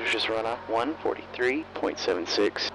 Computers just run off 143.76.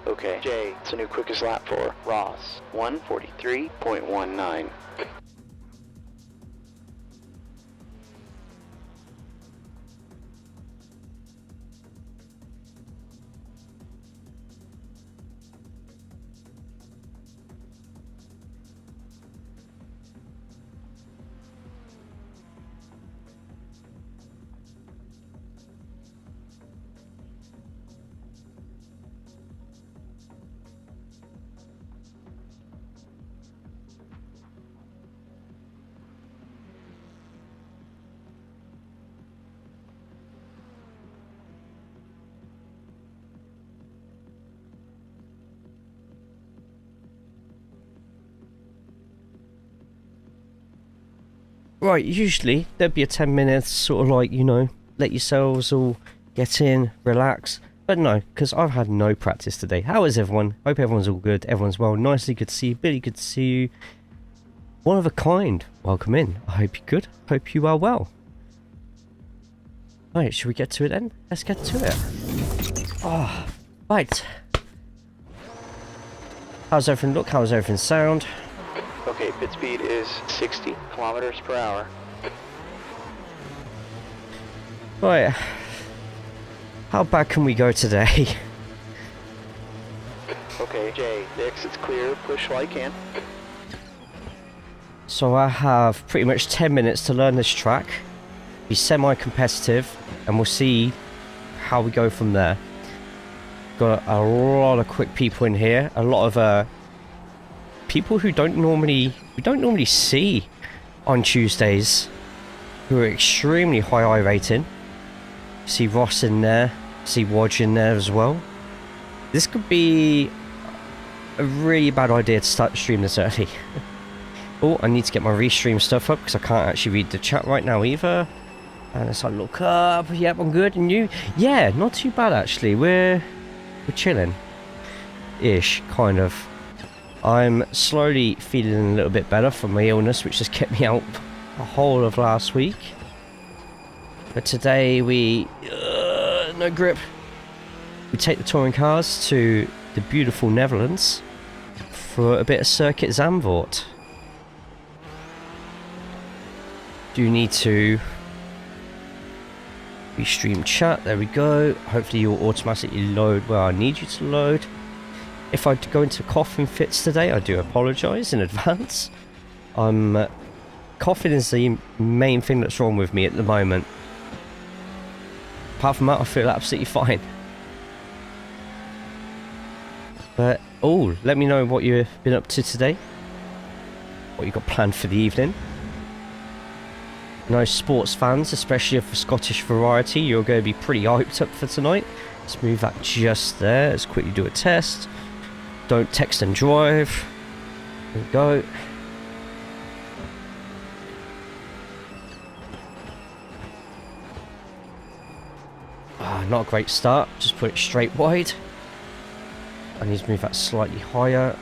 Okay, Jay, it's a new quickest lap for Ross, 143.19. Right, usually there'd be a 10 minutes sort of like, you know, let yourselves all get in, relax. But no, because I've had no practice today. How is everyone? Hope everyone's all good. Everyone's well. Nicely good to see you. Billy, good to see you. One of a kind. Welcome in. I hope you're good. Hope you are well. Right, should we get to it then? Let's get to it. Oh, right. How's everything look? How's everything sound? Okay, pit speed is 60 kilometers per hour. Right. How bad can we go today? Okay, Jay, the exit's clear. Push while you can. So I have pretty much 10 minutes to learn this track. Be semi-competitive, and we'll see how we go from there. Got a lot of quick people in here. A lot of people who we don't normally see on Tuesdays, who are extremely high I rating. See Ross in there, see Wodge in there as well. This could be a really bad idea to start the stream this early. Oh, I need to get my restream stuff up because I can't actually read the chat right now either. And as I look up, yep, I'm good. And you? Yeah, not too bad actually. We're chilling, ish, kind of. I'm slowly feeling a little bit better from my illness, which has kept me out the whole of last week. But today we... no grip. We take the touring cars to the beautiful Netherlands for a bit of circuit Zandvoort. Do need to restream chat. There we go. Hopefully you'll automatically load where I need you to load. If I go into coughing fits today, I do apologise in advance. Coughing is the main thing that's wrong with me at the moment. Apart from that, I feel absolutely fine. But, oh, let me know what you've been up to today. What you got planned for the evening. No sports fans, especially for Scottish variety, you're going to be pretty hyped up for tonight. Let's move that just there. Let's quickly do a test. Don't text and drive. There we go. Not a great start. Just put it straight wide. I need to move that slightly higher.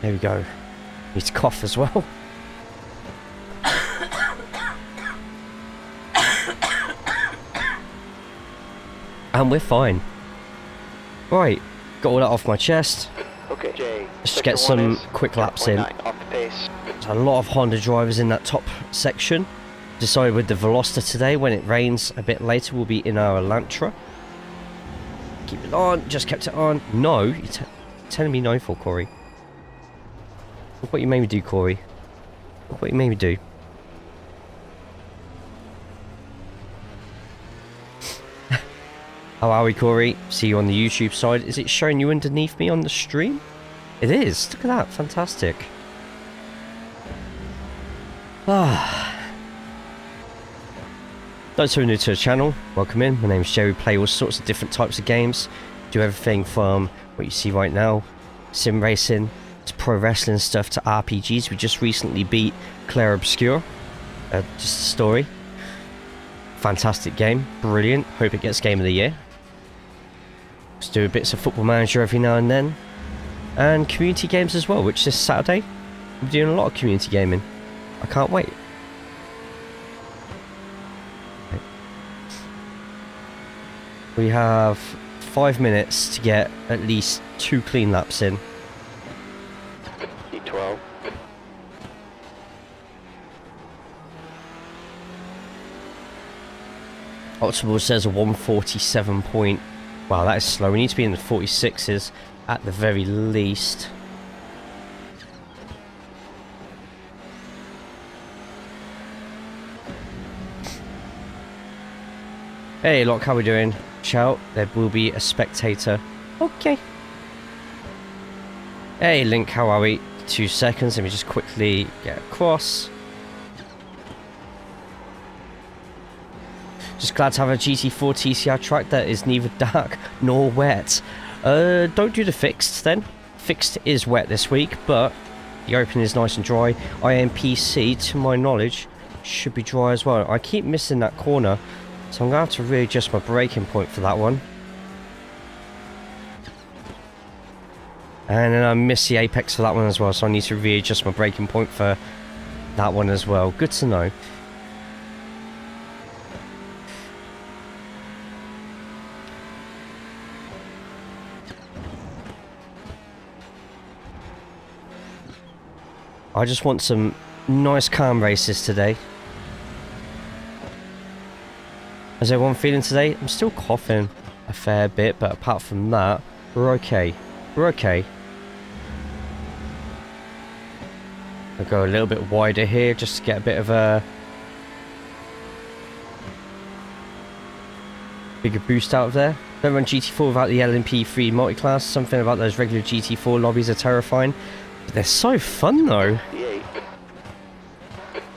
There we go. Need to cough as well. And we're fine. Right, got all that off my chest. Okay, Jay. Let's get some quick laps in. Off the pace. There's a lot of Honda drivers in that top section. Decided with the Veloster today, when it rains a bit later, we'll be in our Elantra. Keep it on, just kept it on. No, you're telling me no for, Corey. Look what you made me do, Corey. Look what you made me do. How are we, Corey? See you on the YouTube side. Is it showing you underneath me on the stream? It is. Look at that. Fantastic. Those who are new to the channel, welcome in. My name is Jerry. Play all sorts of different types of games. Do everything from what you see right now, sim racing, to pro wrestling stuff, to RPGs. We just recently beat Claire Obscure. Just a story. Fantastic game. Brilliant. Hope it gets Game of the Year. Just do bits of Football Manager every now and then. And community games as well, which this Saturday, I'm doing a lot of community gaming. I can't wait. Okay. We have 5 minutes to get at least 2 clean laps in. E12. Autodromo says a 147 point. Wow, that is slow. We need to be in the 46s at the very least. Hey, look, how we doing? Shout, there will be a spectator. Okay. Hey, Link, how are we? 2 seconds. Let me just quickly get across. Just glad to have a GT4 TCR track that is neither dark nor wet. Don't do the fixed then. Fixed is wet this week, but the open is nice and dry. IMPC, to my knowledge, should be dry as well. I keep missing that corner, so I'm going to have to readjust my braking point for that one. And then I miss the apex for that one as well, so I need to readjust my braking point for that one as well. Good to know. I just want some nice calm races today. How's everyone feeling today? I'm still coughing a fair bit, but apart from that, we're okay. We're okay. I'll go a little bit wider here just to get a bit of a bigger boost out of there. Don't run GT4 without the LMP3 multi-class. Something about those regular GT4 lobbies are terrifying. But they're so fun though.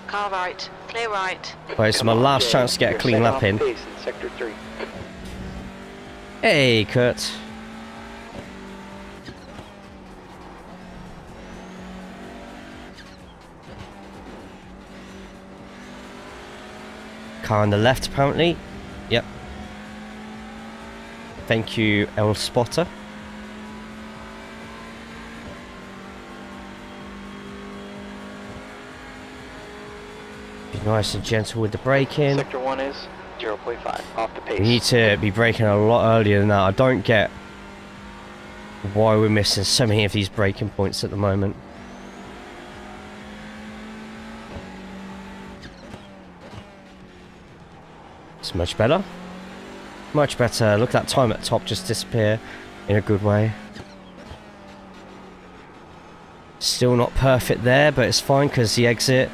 Car right, clear right. Right, it's my last chance to get a clean lap in. Sector 3. Hey, Kurt. Car on the left, apparently. Yep. Thank you, L Spotter. Be nice and gentle with the braking. Sector 1 is 0.5 off the pace. We need to be braking a lot earlier than that. I don't get why we're missing so many of these braking points at the moment. It's much better. Much better. Look at that time at the top just disappear in a good way. Still not perfect there, but it's fine because the exit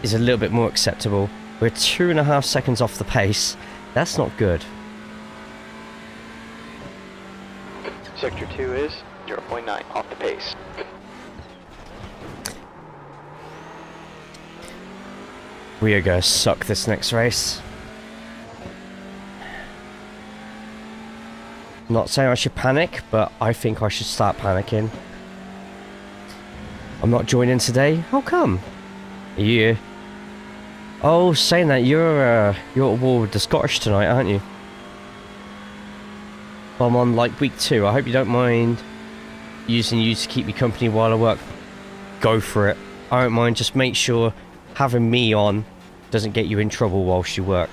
is a little bit more acceptable. We're 2.5 seconds off the pace. That's not good. Sector 2 is 0.9 off the pace. We are going to suck this next race. Not saying I should panic, but I think I should start panicking. I'm not joining today. How come? You? Oh, saying that you're at war with the Scottish tonight, aren't you? Well, I'm on like week 2. I hope you don't mind using you to keep me company while I work. Go for it. I don't mind. Just make sure having me on doesn't get you in trouble whilst you work.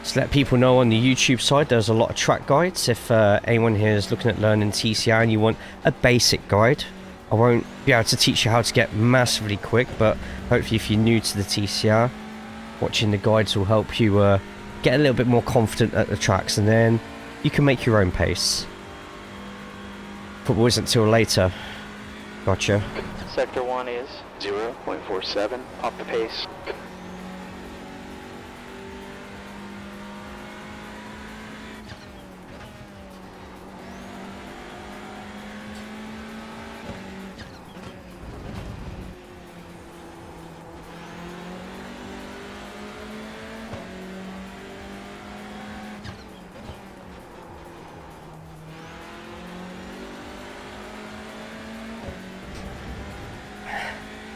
Just let people know on the YouTube side there's a lot of track guides. If anyone here is looking at learning TCR and you want a basic guide, I won't be able to teach you how to get massively quick, but hopefully if you're new to the TCR, watching the guides will help you get a little bit more confident at the tracks, and then you can make your own pace. Football isn't till later. Gotcha. Sector 1 is 0.47 off the pace.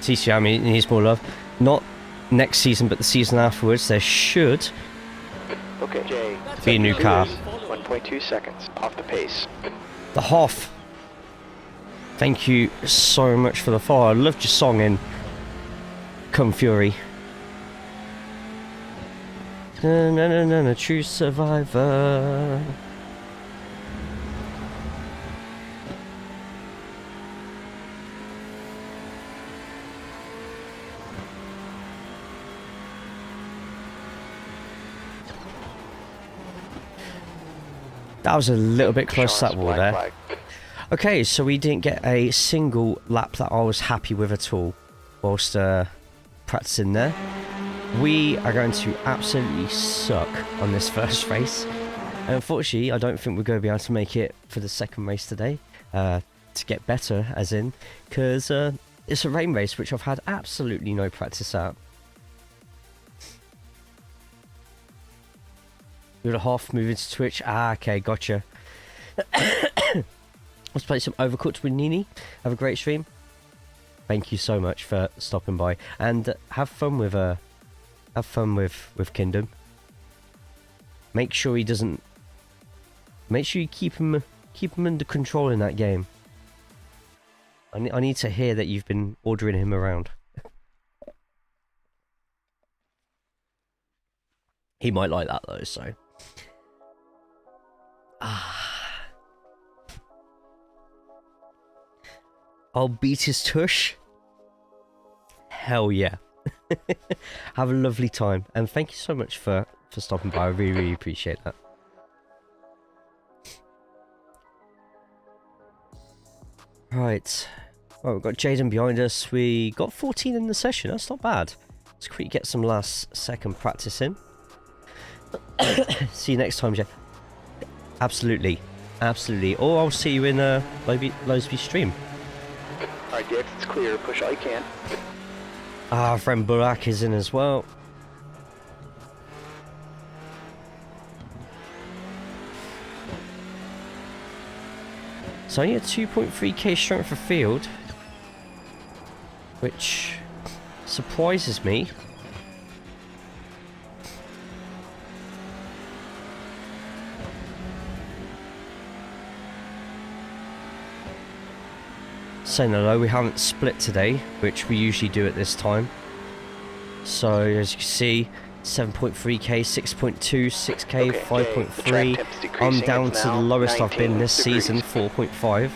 TCR needs more love. Not next season, but the season afterwards. There should be a new car. 1.2 seconds off the pace. The Hoff. Thank you so much for the follow. I loved your song in Come Fury. Na, na, na, na, na, true survivor. That was a little bit close to that wall there. Okay, so we didn't get a single lap that I was happy with at all whilst practicing there. We are going to absolutely suck on this first race. And unfortunately, I don't think we're going to be able to make it for the second race today. To get better, as in, because it's a rain race, which I've had absolutely no practice at. You're a half moving to Twitch. Ah, okay, gotcha. Let's play some Overcooked with Nini. Have a great stream. Thank you so much for stopping by, and have fun with Kingdom. Make sure he doesn't. Make sure you keep him under control in that game. I need to hear that you've been ordering him around. He might like that though, so. I'll beat his tush. Hell yeah. Have a lovely time, and thank you so much for stopping by. I really appreciate that. Right. Well, we've got Jaden behind us. We got 14 in the session. That's not bad. Let's quickly get some last second practice in. See you next time, Jeff. Absolutely. Or I'll see you in Losby stream. Alright, Dix, it's clear. Push all you can. Our friend Burak is in as well. It's only a 2.3k strength for field, which surprises me. Saying hello, we haven't split today, which we usually do at this time. So as you can see, 7.3k, 6.2, 6k, 5.3. I'm down to the lowest I've been this season, 4.5.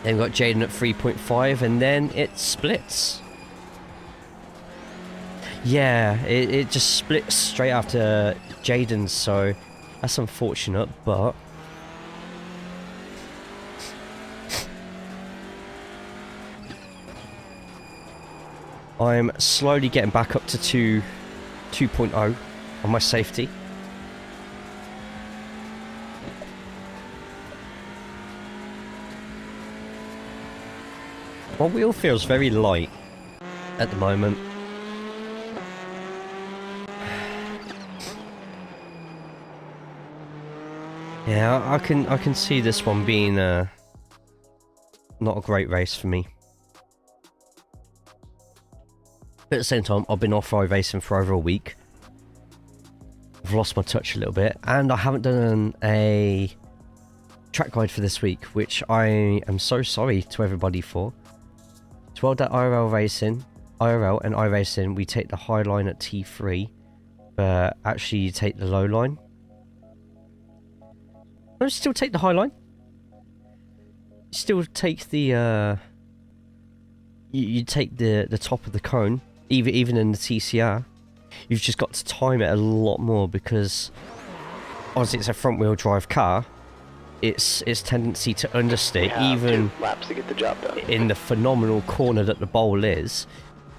Then we've got Jaden at 3.5, and then it splits. Yeah, it just splits straight after Jaden's, so that's unfortunate, but I'm slowly getting back up to 2.0 on my safety. My wheel feels very light at the moment. Yeah, I can see this one being not a great race for me. But at the same time, I've been off-road racing for over a week. I've lost my touch a little bit, and I haven't done a track guide for this week, which I am so sorry to everybody for. It's well that IRL and iRacing, we take the high line at T3, but actually you take the low line. No, still take the high line. Still take the you take the top of the cone, even in the TCR. You've just got to time it a lot more because obviously it's a front wheel drive car. Its tendency to understeer, even 2 laps to get the job done. In the phenomenal corner that the bowl is,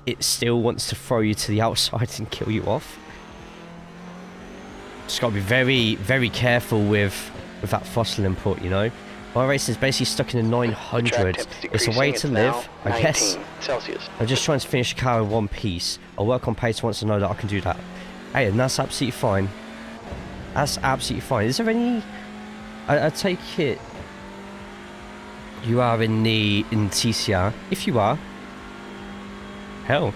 it still wants to throw you to the outside and kill you off. Just got to be very, very careful with that throttle input, you know. My race is basically stuck in the 900. It's a way to live, I guess. Celsius. I'm just trying to finish the car in one piece. I'll work on pace once I know that I can do that. Hey, and that's absolutely fine. That's absolutely fine. Is there any... I take it you are in TCR. If you are, hell,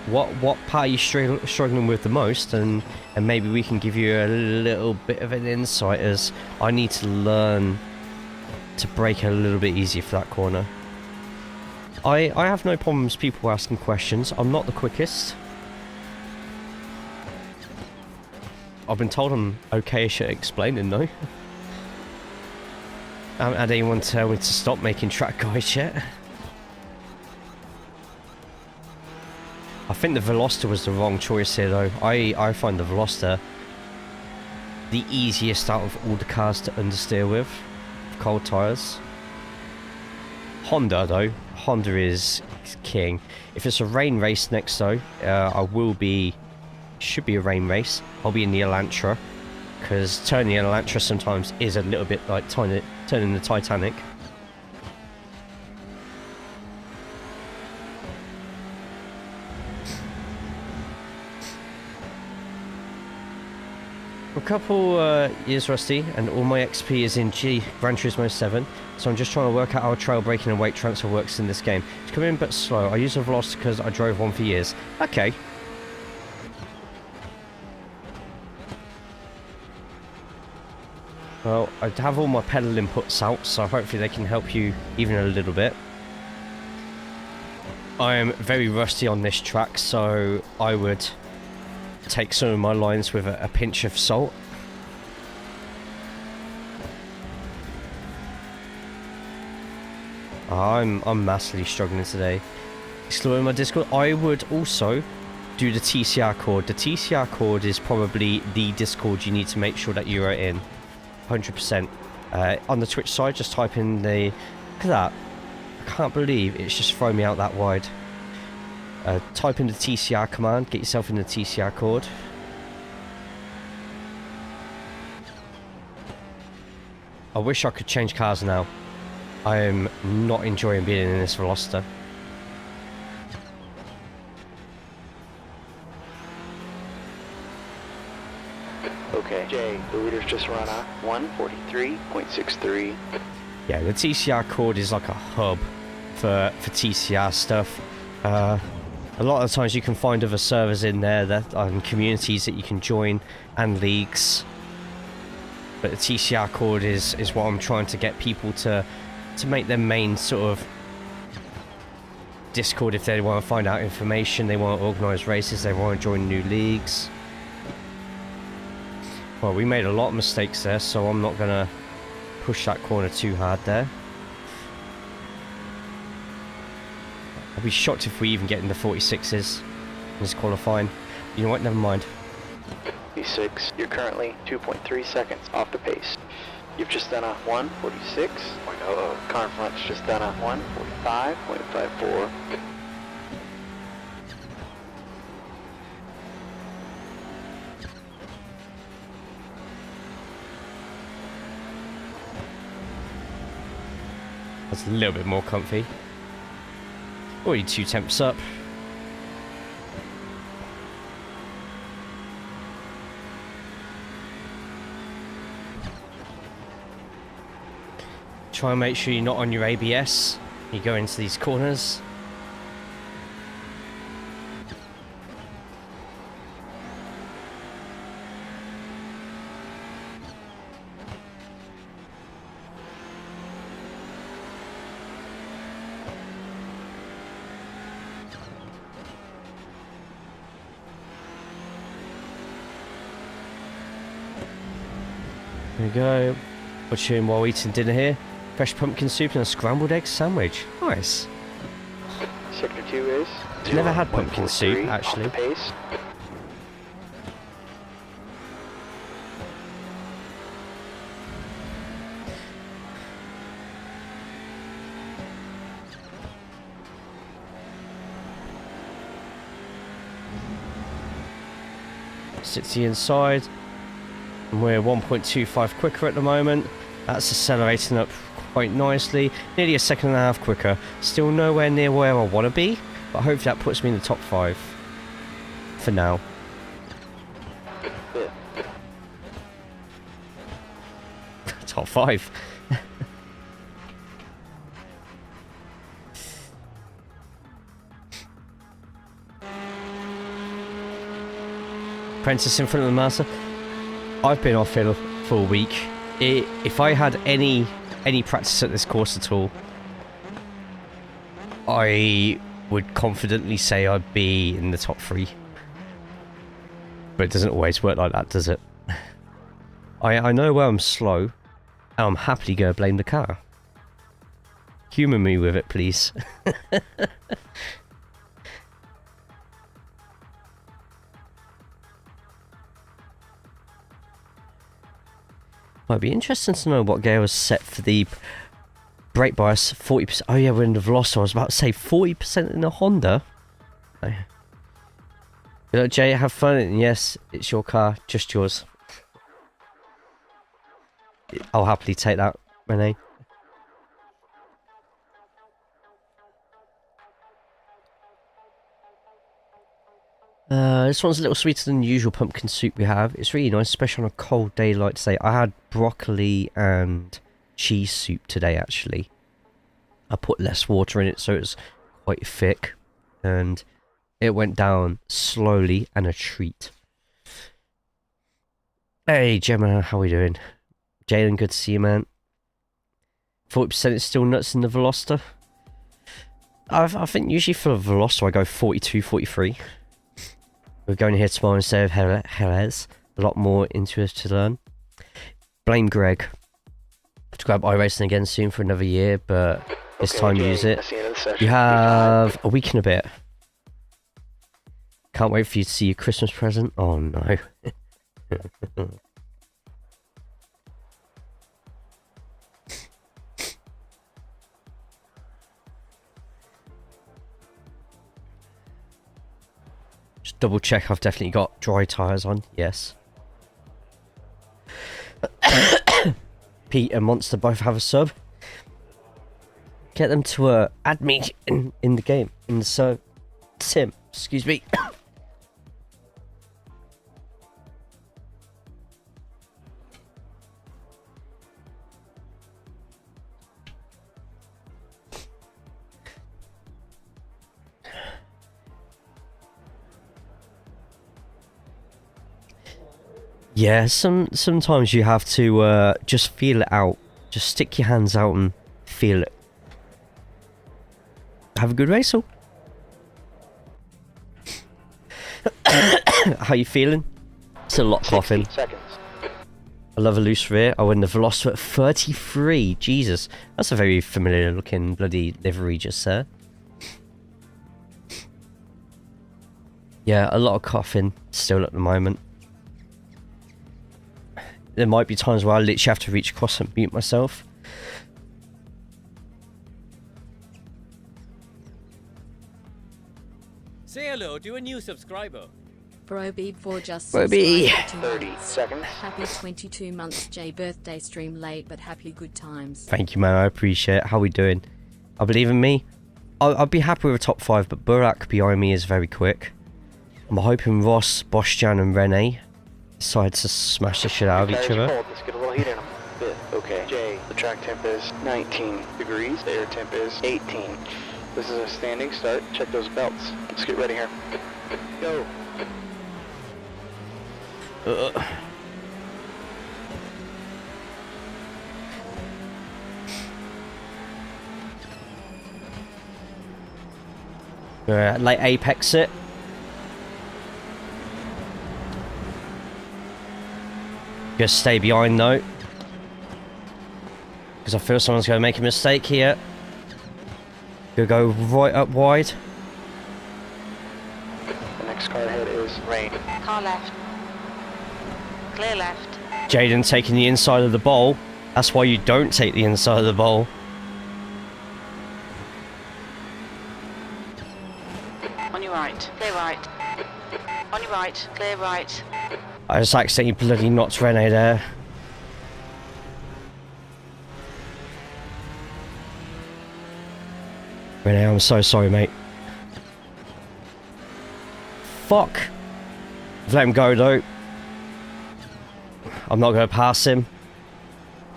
what part are you struggling with the most, and maybe we can give you a little bit of an insight, as I need to learn to brake a little bit easier for that corner. I have no problems people asking questions. I'm not the quickest. I've been told I'm okay-ish at explaining though. I haven't had anyone tell me to stop making track guides yet. I think the Veloster was the wrong choice here though. I find the Veloster the easiest out of all the cars to understeer with cold tyres. Honda though, Honda is king. If it's a rain race next though, should be a rain race. I'll be in the Elantra, because turning the Elantra sometimes is a little bit like turning the Titanic. A couple years rusty, and all my XP is in Gran Turismo 7, so I'm just trying to work out how trail braking and weight transfer works in this game. It's coming but slow. I use a Veloster because I drove one for years. Okay. Well, I have all my pedal inputs out, so hopefully they can help you even a little bit. I am very rusty on this track, so I would take some of my lines with a pinch of salt. I'm massively struggling today. Exploring my Discord. I would also do the TCR cord. The TCR cord is probably the Discord you need to make sure that you are in. 100%. On the Twitch side, just type in the... Look at that. I can't believe it's just thrown me out that wide. Type in the TCR command, get yourself in the TCR cord. I wish I could change cars now. I am not enjoying being in this Veloster. Okay, Jay, the leader's just run a 1:43.63. Yeah, the TCR cord is like a hub for TCR stuff. A lot of the times you can find other servers in there and communities that you can join, and leagues. But the TCR cord is what I'm trying to get people to make their main sort of Discord if they want to find out information, they want to organise races, they want to join new leagues. Well, we made a lot of mistakes there, so I'm not going to push that corner too hard there. I'll be shocked if we even get in the 46s in this qualifying. You know what, never mind. P6, you're currently 2.3 seconds off the pace. You've just done a 1:46.00. Car in front's just done a 1:45.54. That's a little bit more comfy. Already 2 temps up. Try and make sure you're not on your ABS. You go into these corners. There we go. Watching while eating dinner here. Fresh pumpkin soup and a scrambled egg sandwich. Nice. Sector 2 is... Never had pumpkin soup, actually. Off the pace. Stick to the inside. And we're 1.25 quicker at the moment. That's accelerating up quite nicely. Nearly a second and a half quicker. Still nowhere near where I want to be, but hopefully that puts me in the top 5 for now. Top 5. Apprentice in front of the master. I've been off here for a week. If I had any practice at this course at all, I would confidently say I'd be in the top 3. But it doesn't always work like that, does it? I know where I'm slow, and I'm happily going to blame the car. Humour me with it, please. Might be interesting to know what gear was set for the brake bias. 40%. Oh yeah, we're in the Veloster. I was about to say 40% in the Honda. Oh. You know, Jay, have fun. And yes, it's your car, just yours. I'll happily take that, Renee. This one's a little sweeter than the usual pumpkin soup we have. It's really nice, especially on a cold day like today. I had broccoli and cheese soup today, actually. I put less water in it, so it's quite thick. And it went down slowly and a treat. Hey, Gemma, how we doing? Jalen, good to see you, man. 40% is still nuts in the Veloster. I think usually for the Veloster I go 42, 43. We're going here tomorrow instead of Jerez. A lot more into us to learn. Blame Greg. Have to grab iRacing again soon for another year, but this time use it. You have a week and a bit. Can't wait for you to see your Christmas present. Oh no. Double check I've definitely got dry tyres on, yes. Pete and Monster both have a sub. Get them to add me in the game, in the sim, excuse me. Yeah, sometimes you have to just feel it out. Just stick your hands out and feel it. Have a good race, all. How you feeling? Still a lot coughing. I love a loose rear. I win the Veloster at 33. Jesus, that's a very familiar looking bloody livery just there. Yeah, a lot of coughing still at the moment. There might be times where I literally have to reach across and mute myself. Say hello to a new subscriber. Brobeeb4 just Brobeeb. 30 seconds. Happy 22 months, Jay. Birthday stream late, but happy good times. Thank you, man. I appreciate it. How we doing? I believe in me. I'd be happy with a top 5, but Burak behind me is very quick. I'm hoping Ross, Boschjan and Rene decide to smash the shit out of each other. Let's get a little heat in them. Okay, Jay, the track temp is 19 degrees, the air temp is 18. This is a standing start. Check those belts. Let's get ready here. Go. Like apex it. Just stay behind though, because I feel someone's going to make a mistake here. Gonna go right up wide. The next car ahead is Rain. Car left. Clear left. Jaden taking the inside of the bowl. That's why you don't take the inside of the bowl. On your right. Clear right. On your right. Clear right. I just accidentally bloody knocked Rene there. Rene, I'm so sorry, mate. Fuck. I've let him go though. I'm not going to pass him.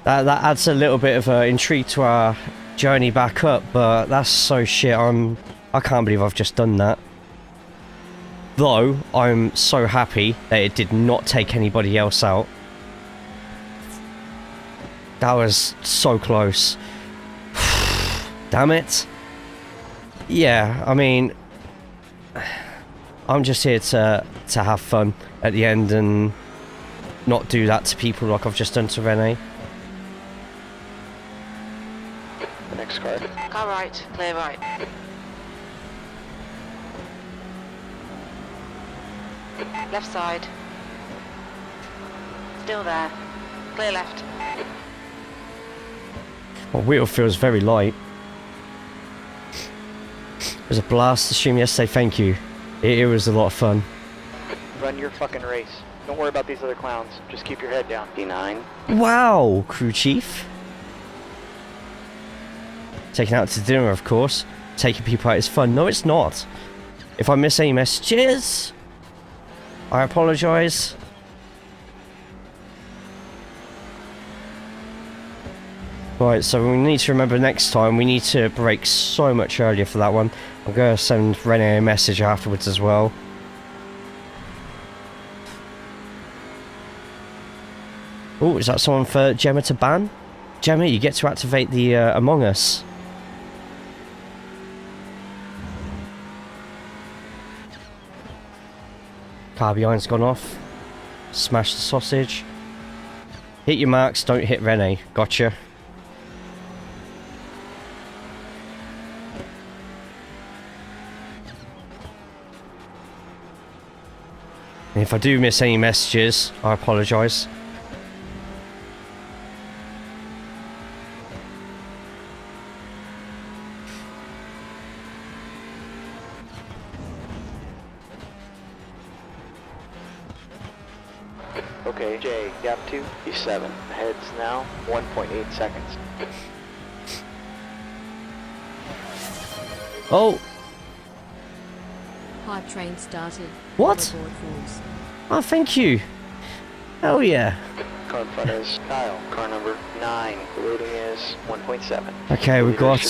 That adds a little bit of intrigue to our journey back up, but that's so shit. I can't believe I've just done that. Though, I'm so happy that it did not take anybody else out. That was so close. Damn it. Yeah, I mean, I'm just here to have fun at the end and not do that to people like I've just done to Rene. The next car. Car right. Clear right. Left side. Still there. Clear left. My wheel feels very light. It was a blast to stream yesterday, thank you. It was a lot of fun. Run your fucking race. Don't worry about these other clowns. Just keep your head down. D9. Wow, crew chief. Taking out to dinner, of course. Taking people out is fun. No, it's not. If I miss any messages, I apologise. Right, so we need to remember next time we need to brake so much earlier for that one. I'm going to send Rene a message afterwards as well. Oh, is that someone for Gemma to ban? Gemma, you get to activate the Among Us. Car behind's gone off. Smash the sausage. Hit your marks, don't hit Rene. Gotcha. And if I do miss any messages, I apologise. Okay, Jay, gap 2, E7. Ahead's now 1.8 seconds. Oh! Hype train started. What? Overboard falls. Oh, thank you. Hell yeah. Car in front is Kyle. Car number 9. The rating is 1.7. Okay, we've got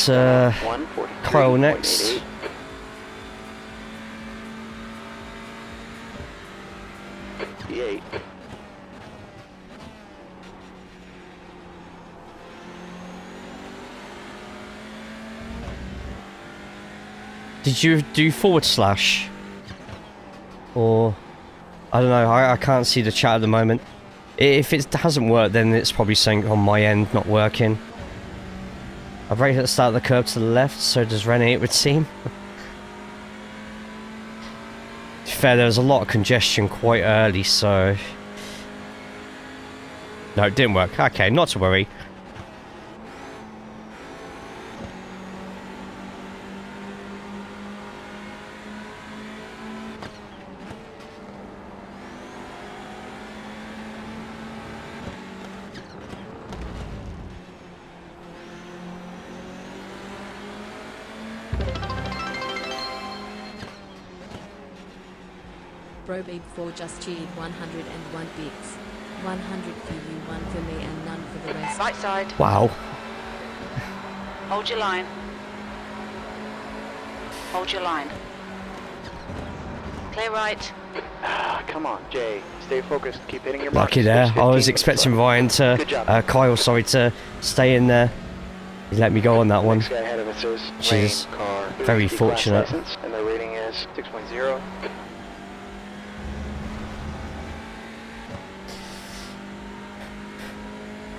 Kyle next. E8. Did you do /? Or... I don't know, I can't see the chat at the moment. If it hasn't worked, then it's probably something on my end not working. I braked at the start of the curve to the left, so does Rene, it would seem. To be fair, there was a lot of congestion quite early, so... No, it didn't work. Okay, not to worry. Brobeeb 4 just cheered 101 bits. 100 for you, 1 for me and none for the rest. Right side. Wow. Hold your line. Hold your line. Clear right. Ah, come on, Jay. Stay focused. Keep hitting your marks. Lucky there. Switch I was 15 expecting left. Ryan Good to, job. Kyle, sorry, to stay in there. He let me go on that one. Next guy ahead of us is Which Lane is Car, very 50 class fortunate. license, and their rating is 6.0.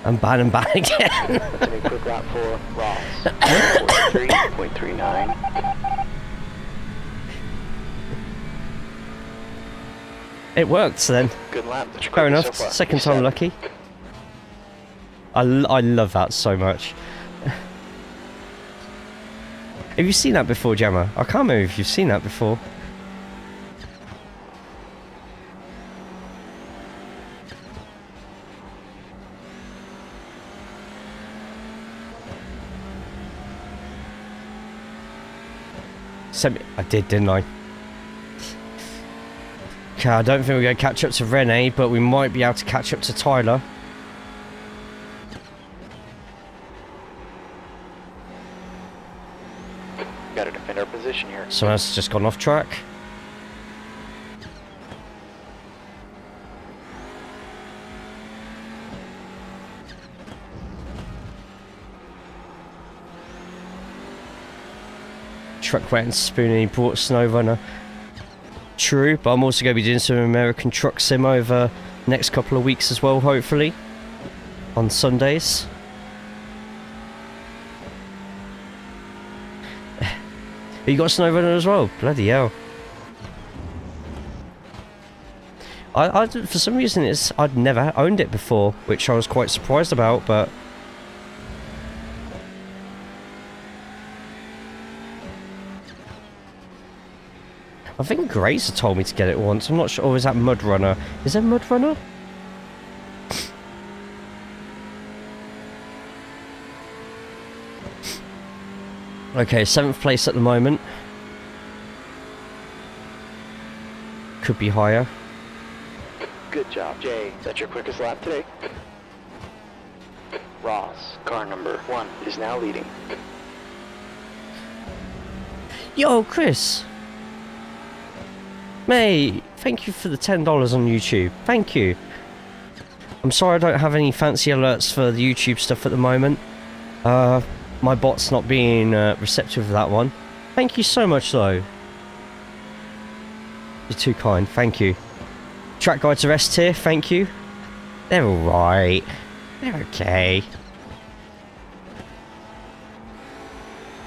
And ban again. That's a new quick lap for Ross. 43.39. It worked then. Good lap. That's your Fair quickest enough. so far. Second time 57. lucky. I love that so much. Have you seen that before, Gemma? I can't remember if you've seen that before. I did, didn't I? Okay, I don't think we're going to catch up to Rene, but we might be able to catch up to Tyler. Got to defend our position here. Someone else has just gone off track. Truck went and spooning, he brought snow runner. True, but I'm also going to be doing some American truck sim over next couple of weeks as well, hopefully. On Sundays. You got snow runner as well? Bloody hell. I for some reason I'd never owned it before, which I was quite surprised about, but I think Grazer told me to get it once. I'm not sure. Or is that Mud Runner? Is there Mud Runner? Okay, 7th place at the moment. Could be higher. Good job, Jay. That's your quickest lap today. Ross, car number 1, is now leading. Yo, Chris. Mate, thank you for the $10 on YouTube. Thank you. I'm sorry I don't have any fancy alerts for the YouTube stuff at the moment. My bot's not being receptive of that one. Thank you so much, though. You're too kind. Thank you. Track guides are S tier. Thank you. They're alright. They're okay.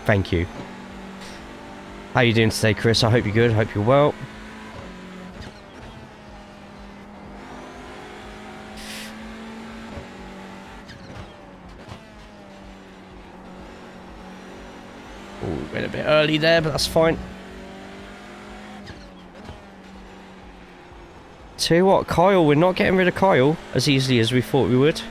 Thank you. How you doing today, Chris? I hope you're good. I hope you're well. Ooh, went a bit early there, but that's fine. Tell you what, Kyle, we're not getting rid of Kyle as easily as we thought we would.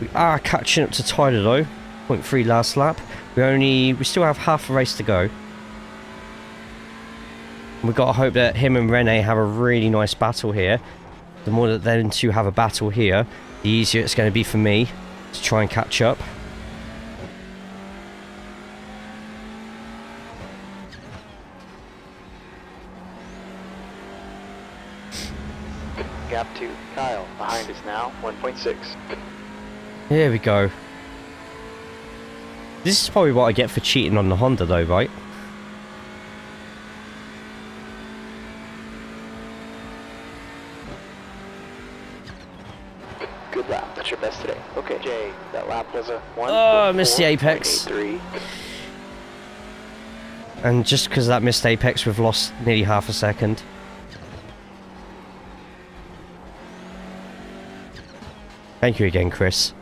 We are catching up to Tyler though. 0.3 last lap. We still have half a race to go. We've got to hope that him and Rene have a really nice battle here. The more that them two have a battle here, the easier it's going to be for me to try and catch up. Gap 2, Kyle, behind is now 1.6. Here we go. This is probably what I get for cheating on the Honda though, right? Good lap, that's your best today. Okay, Jay, that lap was a 1. Oh, I missed the apex. 3. And just because of that missed apex, we've lost nearly half a second. Thank you again, Chris.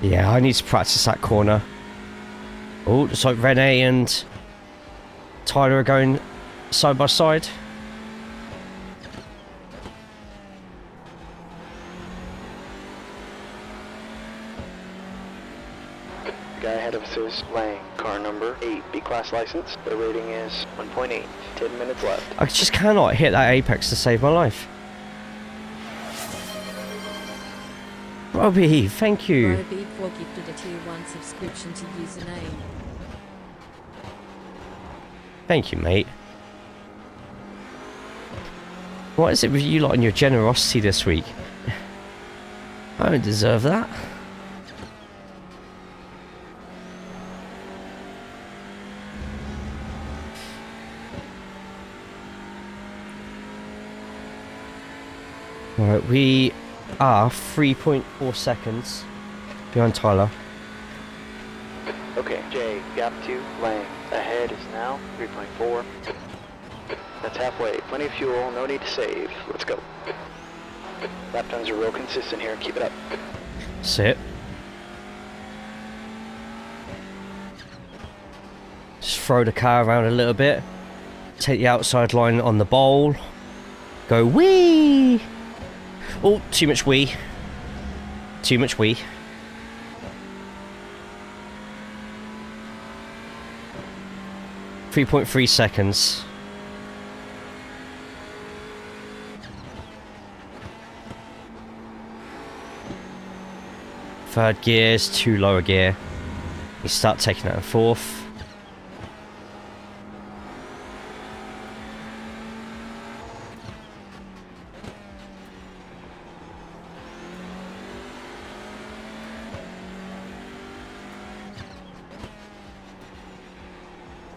Yeah, I need to practice that corner. Oh, looks like Renee and Tyler are going side by side. The guy ahead of us is Lang, car number 8, B-Class license. The rating is 1.8, 10 minutes left. I just cannot hit that apex to save my life. Robbie, thank you. Robbie 4 gifted a tier 1 subscription to username. Thank you, mate. What is it with you lot and your generosity this week? I don't deserve that. Alright, we are 3.4 seconds behind Tyler. Okay, Jay, gap 2, Lang. Ahead is now 3.4. That's halfway. Plenty of fuel, no need to save. Let's go. Lap times are real consistent here. Keep it up. Sit. Just throw the car around a little bit. Take the outside line on the bowl. Go wee! Oh, too much wee. Too much wee. .3 seconds. Third gear is too low a gear. You start taking that in fourth.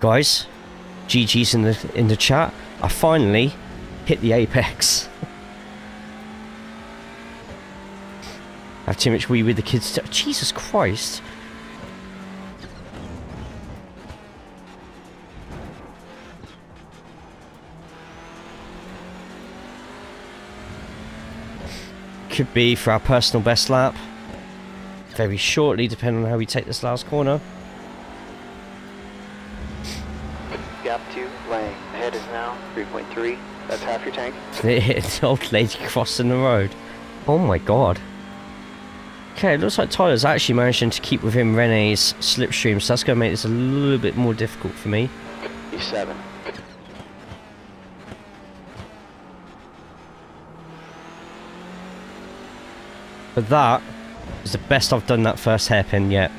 Guys, GG's in the chat. I finally hit the apex. I have too much wee with the kids. Jesus Christ. Could be for our personal best lap. Very shortly, depending on how we take this last corner. Gap 2, Lang. Ahead is now 3.3. That's half your tank. The old lady crossing the road. Oh my god. Okay, it looks like Tyler's actually managing to keep within Renee's slipstream, so that's going to make this a little bit more difficult for me. E7. But that is the best I've done that first hairpin yet.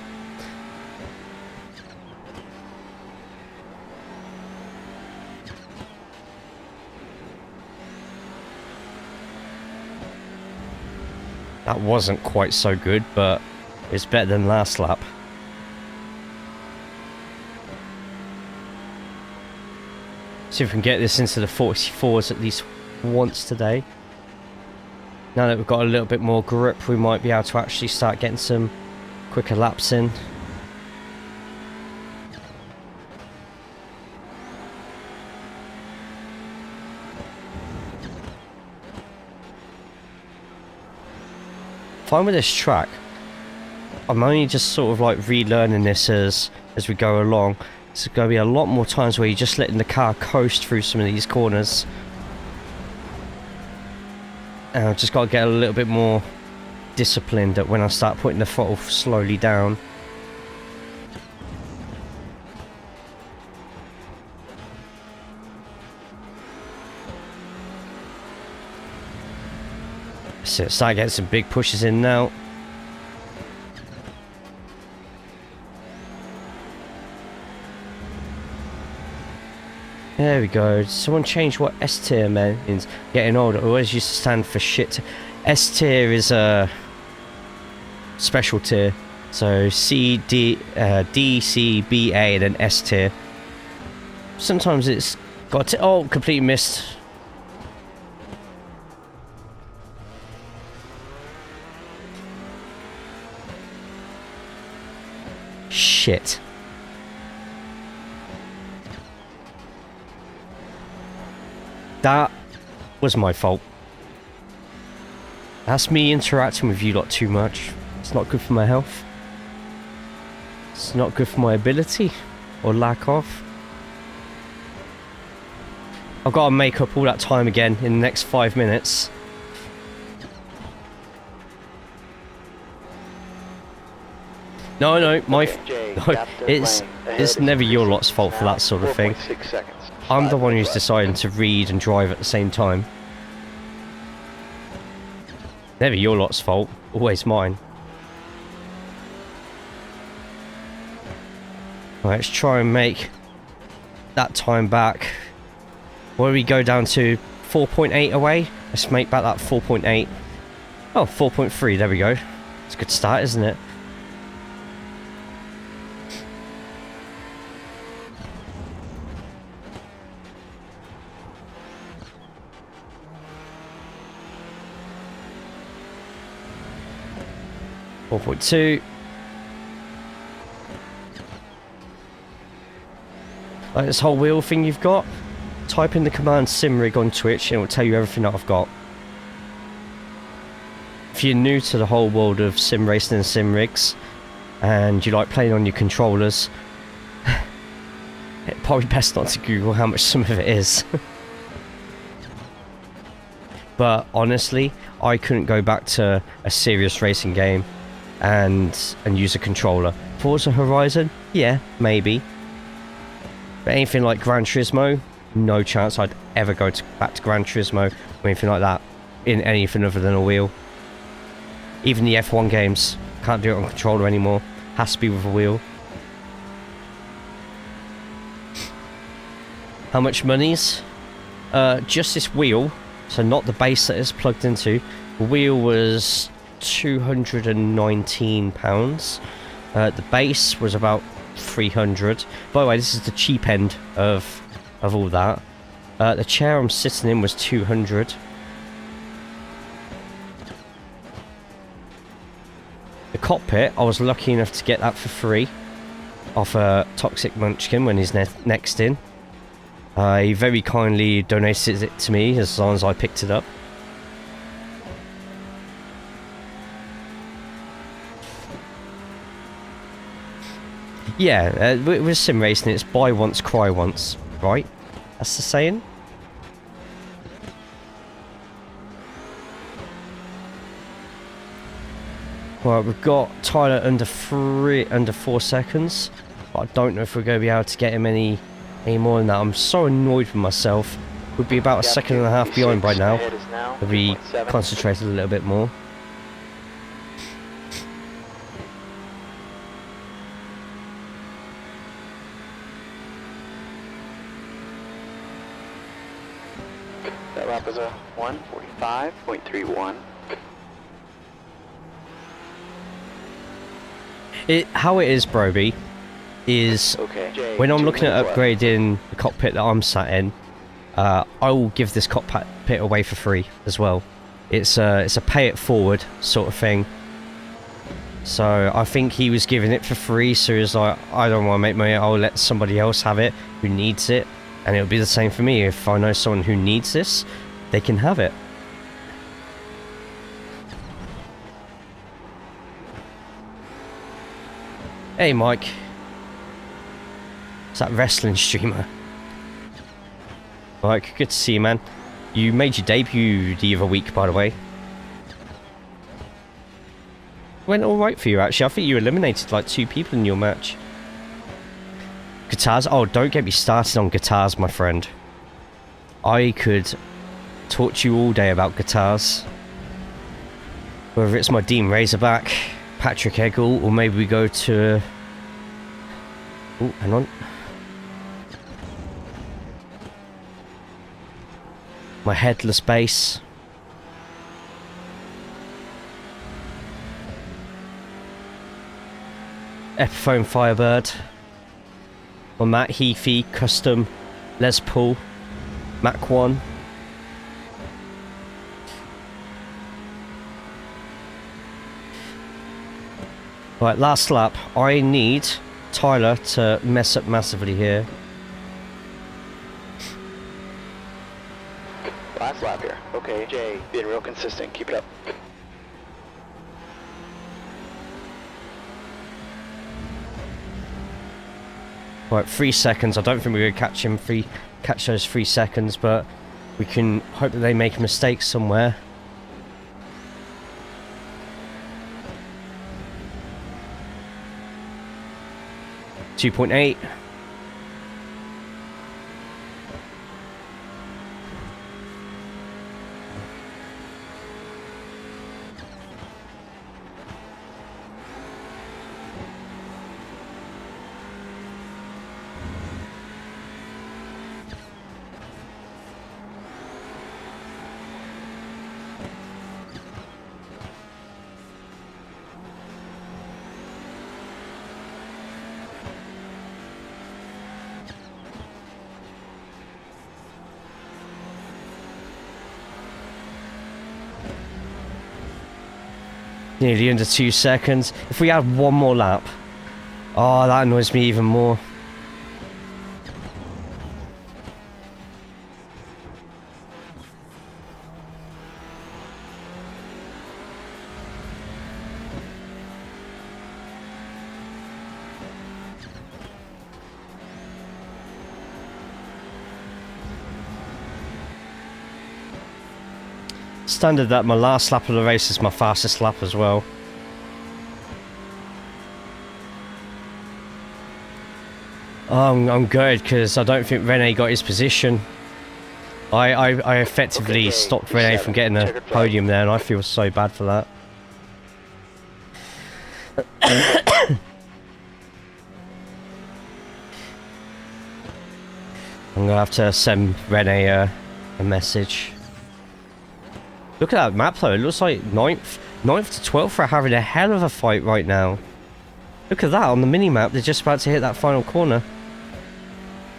That wasn't quite so good, but it's better than last lap. See if we can get this into the 44s at least once today. Now that we've got a little bit more grip, we might be able to actually start getting some quicker laps in. Fine with this track. I'm only just sort of like relearning this as we go along. There's going to be a lot more times where you're just letting the car coast through some of these corners. And I've just got to get a little bit more disciplined that when I start putting the throttle slowly down. So start getting some big pushes in now. There we go. Someone change what S tier means. Getting older. It always used to stand for shit. S tier is a special tier. So C, D, C, B, A, and then S tier. Sometimes it's got oh, completely missed. Shit. That was my fault. That's me interacting with you lot too much. It's not good for my health. It's not good for my ability, or lack of. I've got to make up all that time again in the next 5 minutes. No, it's never your lot's fault for that sort of thing. I'm the one who's deciding to read and drive at the same time. Never your lot's fault, always mine. Right, let's try and make that time back. Where we go down to 4.8 away. Let's make back that 4.8. Oh, 4.3, there we go. It's a good start, isn't it? .2. Like this whole wheel thing you've got, type in the command simrig on Twitch and it will tell you everything that I've got. If you're new to the whole world of sim racing and sim rigs and you like playing on your controllers, it's probably best not to Google how much some of it is. But honestly, I couldn't go back to a serious racing game and use a controller. Forza Horizon? Yeah, maybe. But anything like Gran Turismo, no chance I'd ever go back to Gran Turismo or anything like that in anything other than a wheel. Even the F1 games, can't do it on controller anymore. Has to be with a wheel. How much money's? Just this wheel, so not the base that it's plugged into. The wheel was £219. The base was about 300. By the way, this is the cheap end of all that. The chair I'm sitting in was 200. The cockpit, I was lucky enough to get that for free off a Toxic Munchkin when he's next in. He very kindly donated it to me as long as I picked it up. Yeah, with sim racing, it's buy once, cry once, right? That's the saying. Right, we've got Tyler under 4 seconds, but I don't know if we're going to be able to get him any more than that. I'm so annoyed with myself. We'd be about a second and a half behind by now. If we concentrated a little bit more. That lap is a 1:45.31. How it is, Broby, is when I'm looking at upgrading the cockpit that I'm sat in, I will give this cockpit away for free as well. It's a pay it forward sort of thing. So I think he was giving it for free, so he was like, I don't want to make money, I'll let somebody else have it who needs it. And it'll be the same for me. If I know someone who needs this, they can have it. Hey Mike. It's that wrestling streamer. Mike, good to see you, man. You made your debut the other week, by the way. Went alright for you, actually. I think you eliminated like 2 people in your match. Guitars? Oh, don't get me started on guitars, my friend. I could talk to you all day about guitars. Whether it's my Dean Razorback, Patrick Eggle, or maybe we go to... Oh, hang on. My headless bass. Epiphone Firebird. Or Matt Heafy Custom Les Paul Mach 1. Right, last lap. I need Tyler to mess up massively here. Last lap here. Okay, Jay, being real consistent. Keep it up. Right, 3 seconds. I don't think we're going to catch those 3 seconds, but we can hope that they make a mistake somewhere. .8. Nearly under 2 seconds. If we had one more lap. Oh, that annoys me even more. Standard that my last lap of the race is my fastest lap as well. I'm good because I don't think Rene got his position. I effectively stopped Rene from getting a podium there, and I feel so bad for that. I'm gonna have to send Rene a message. Look at that map though, it looks like 9th to 12th are having a hell of a fight right now. Look at that on the mini-map, they're just about to hit that final corner.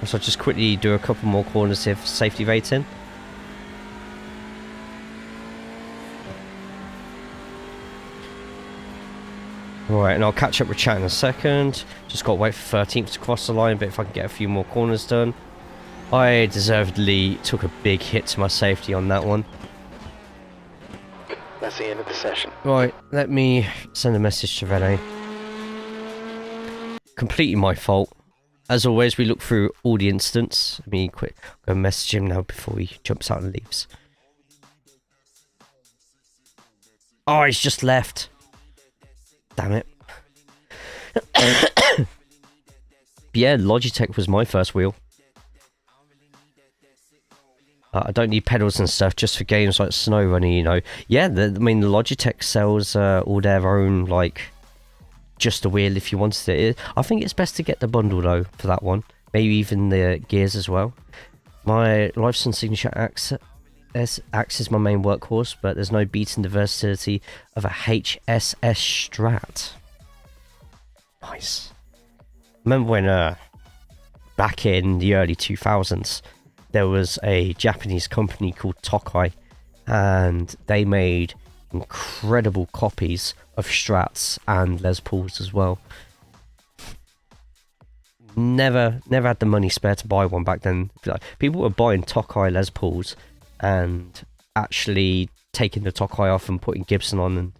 So I'll just quickly do a couple more corners here for safety rating. Alright, and I'll catch up with chat in a second. Just got to wait for 13th to cross the line, but if I can get a few more corners done. I deservedly took a big hit to my safety on that one. That's the end of the session. Right, let me send a message to Rene. Completely my fault. As always, we look through all the incidents. Let me quick go message him now before he jumps out and leaves. Oh, he's just left. Damn it. Yeah, Logitech was my first wheel. I don't need pedals and stuff just for games like Snow Running, you know. Yeah, I mean, the Logitech sells all their own, like, just a wheel if you wanted it. I think it's best to get the bundle, though, for that one. Maybe even the gears as well. My Lifeson Signature Axe is my main workhorse, but there's no beating the versatility of a HSS Strat. Nice. Remember when, back in the early 2000s, there was a Japanese company called Tokai, and they made incredible copies of Strats and Les Pauls as well. Never had the money spare to buy one back then. Like, people were buying Tokai Les Pauls and actually taking the Tokai off and putting Gibson on, and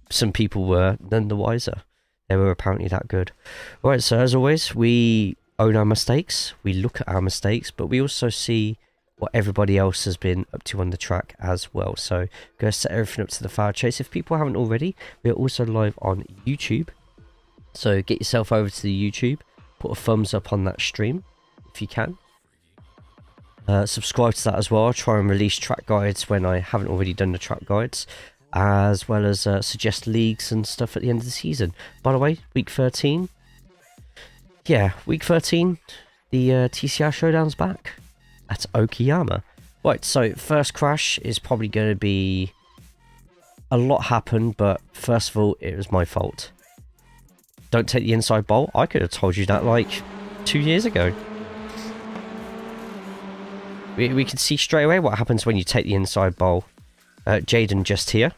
some people were none the wiser. They were apparently that good. Right, so as always, we own our mistakes, we look at our mistakes, but we also see what everybody else has been up to on the track as well. So go set everything up to the fire chase. If people haven't already, we are also live on YouTube, so get yourself over to the YouTube, put a thumbs up on that stream if you can. Subscribe to that as well. I'll try and release track guides when I haven't already done the track guides, as well as suggest leagues and stuff at the end of the season. By the way, week 13, yeah, week 13, the TCR Showdown's back at Okayama. Right, so first crash is probably going to be... A lot happened, but first of all, it was my fault. Don't take the inside bowl. I could have told you that like 2 years ago. We can see straight away what happens when you take the inside bowl. Jaden just here.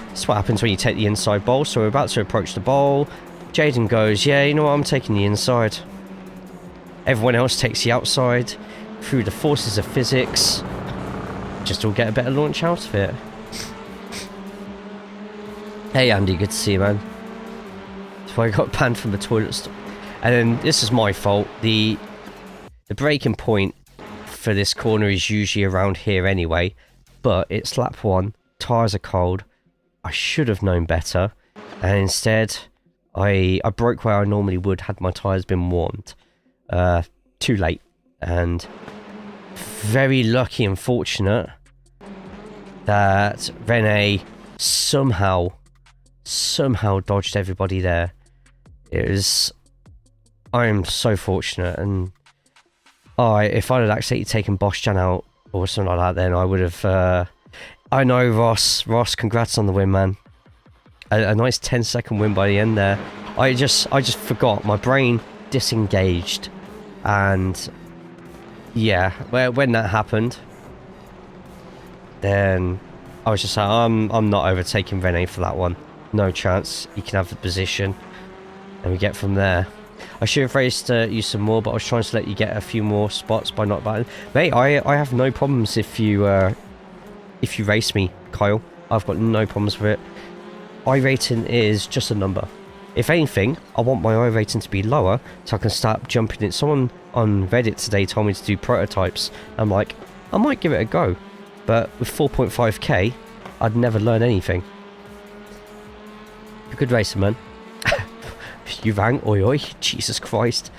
That's what happens when you take the inside bowl. So we're about to approach the bowl. Jaden goes, yeah, you know what, I'm taking the inside. Everyone else takes the outside. Through the forces of physics, just all get a better launch out of it. Hey Andy, good to see you, man. So I got banned from the toilet stop. And then this is my fault. The braking point for this corner is usually around here anyway, but it's lap 1, tyres are cold. I should have known better, and instead I broke where I normally would had my tyres been warmed. Too late, and very lucky and fortunate that Rene somehow dodged everybody there. I am so fortunate, and if I'd have actually taken Boschan out or something like that, then I would have. I know, Ross, congrats on the win, man. A nice 10-second win by the end there. I just forgot. My brain disengaged, and yeah, when that happened, then I was just like, I'm not overtaking Rene for that one. No chance. You can have the position, and we get from there. I should have raced you some more, but I was trying to let you get a few more spots by not battling. Mate, I have no problems if you race me, Kyle. I've got no problems with it. iRating is just a number. If anything, I want my iRating to be lower so I can start jumping it. Someone on Reddit today told me to do prototypes. I'm like, I might give it a go, but with 4.5k, I'd never learn anything. You're a good racer, man. You rang, oi oi, Jesus Christ.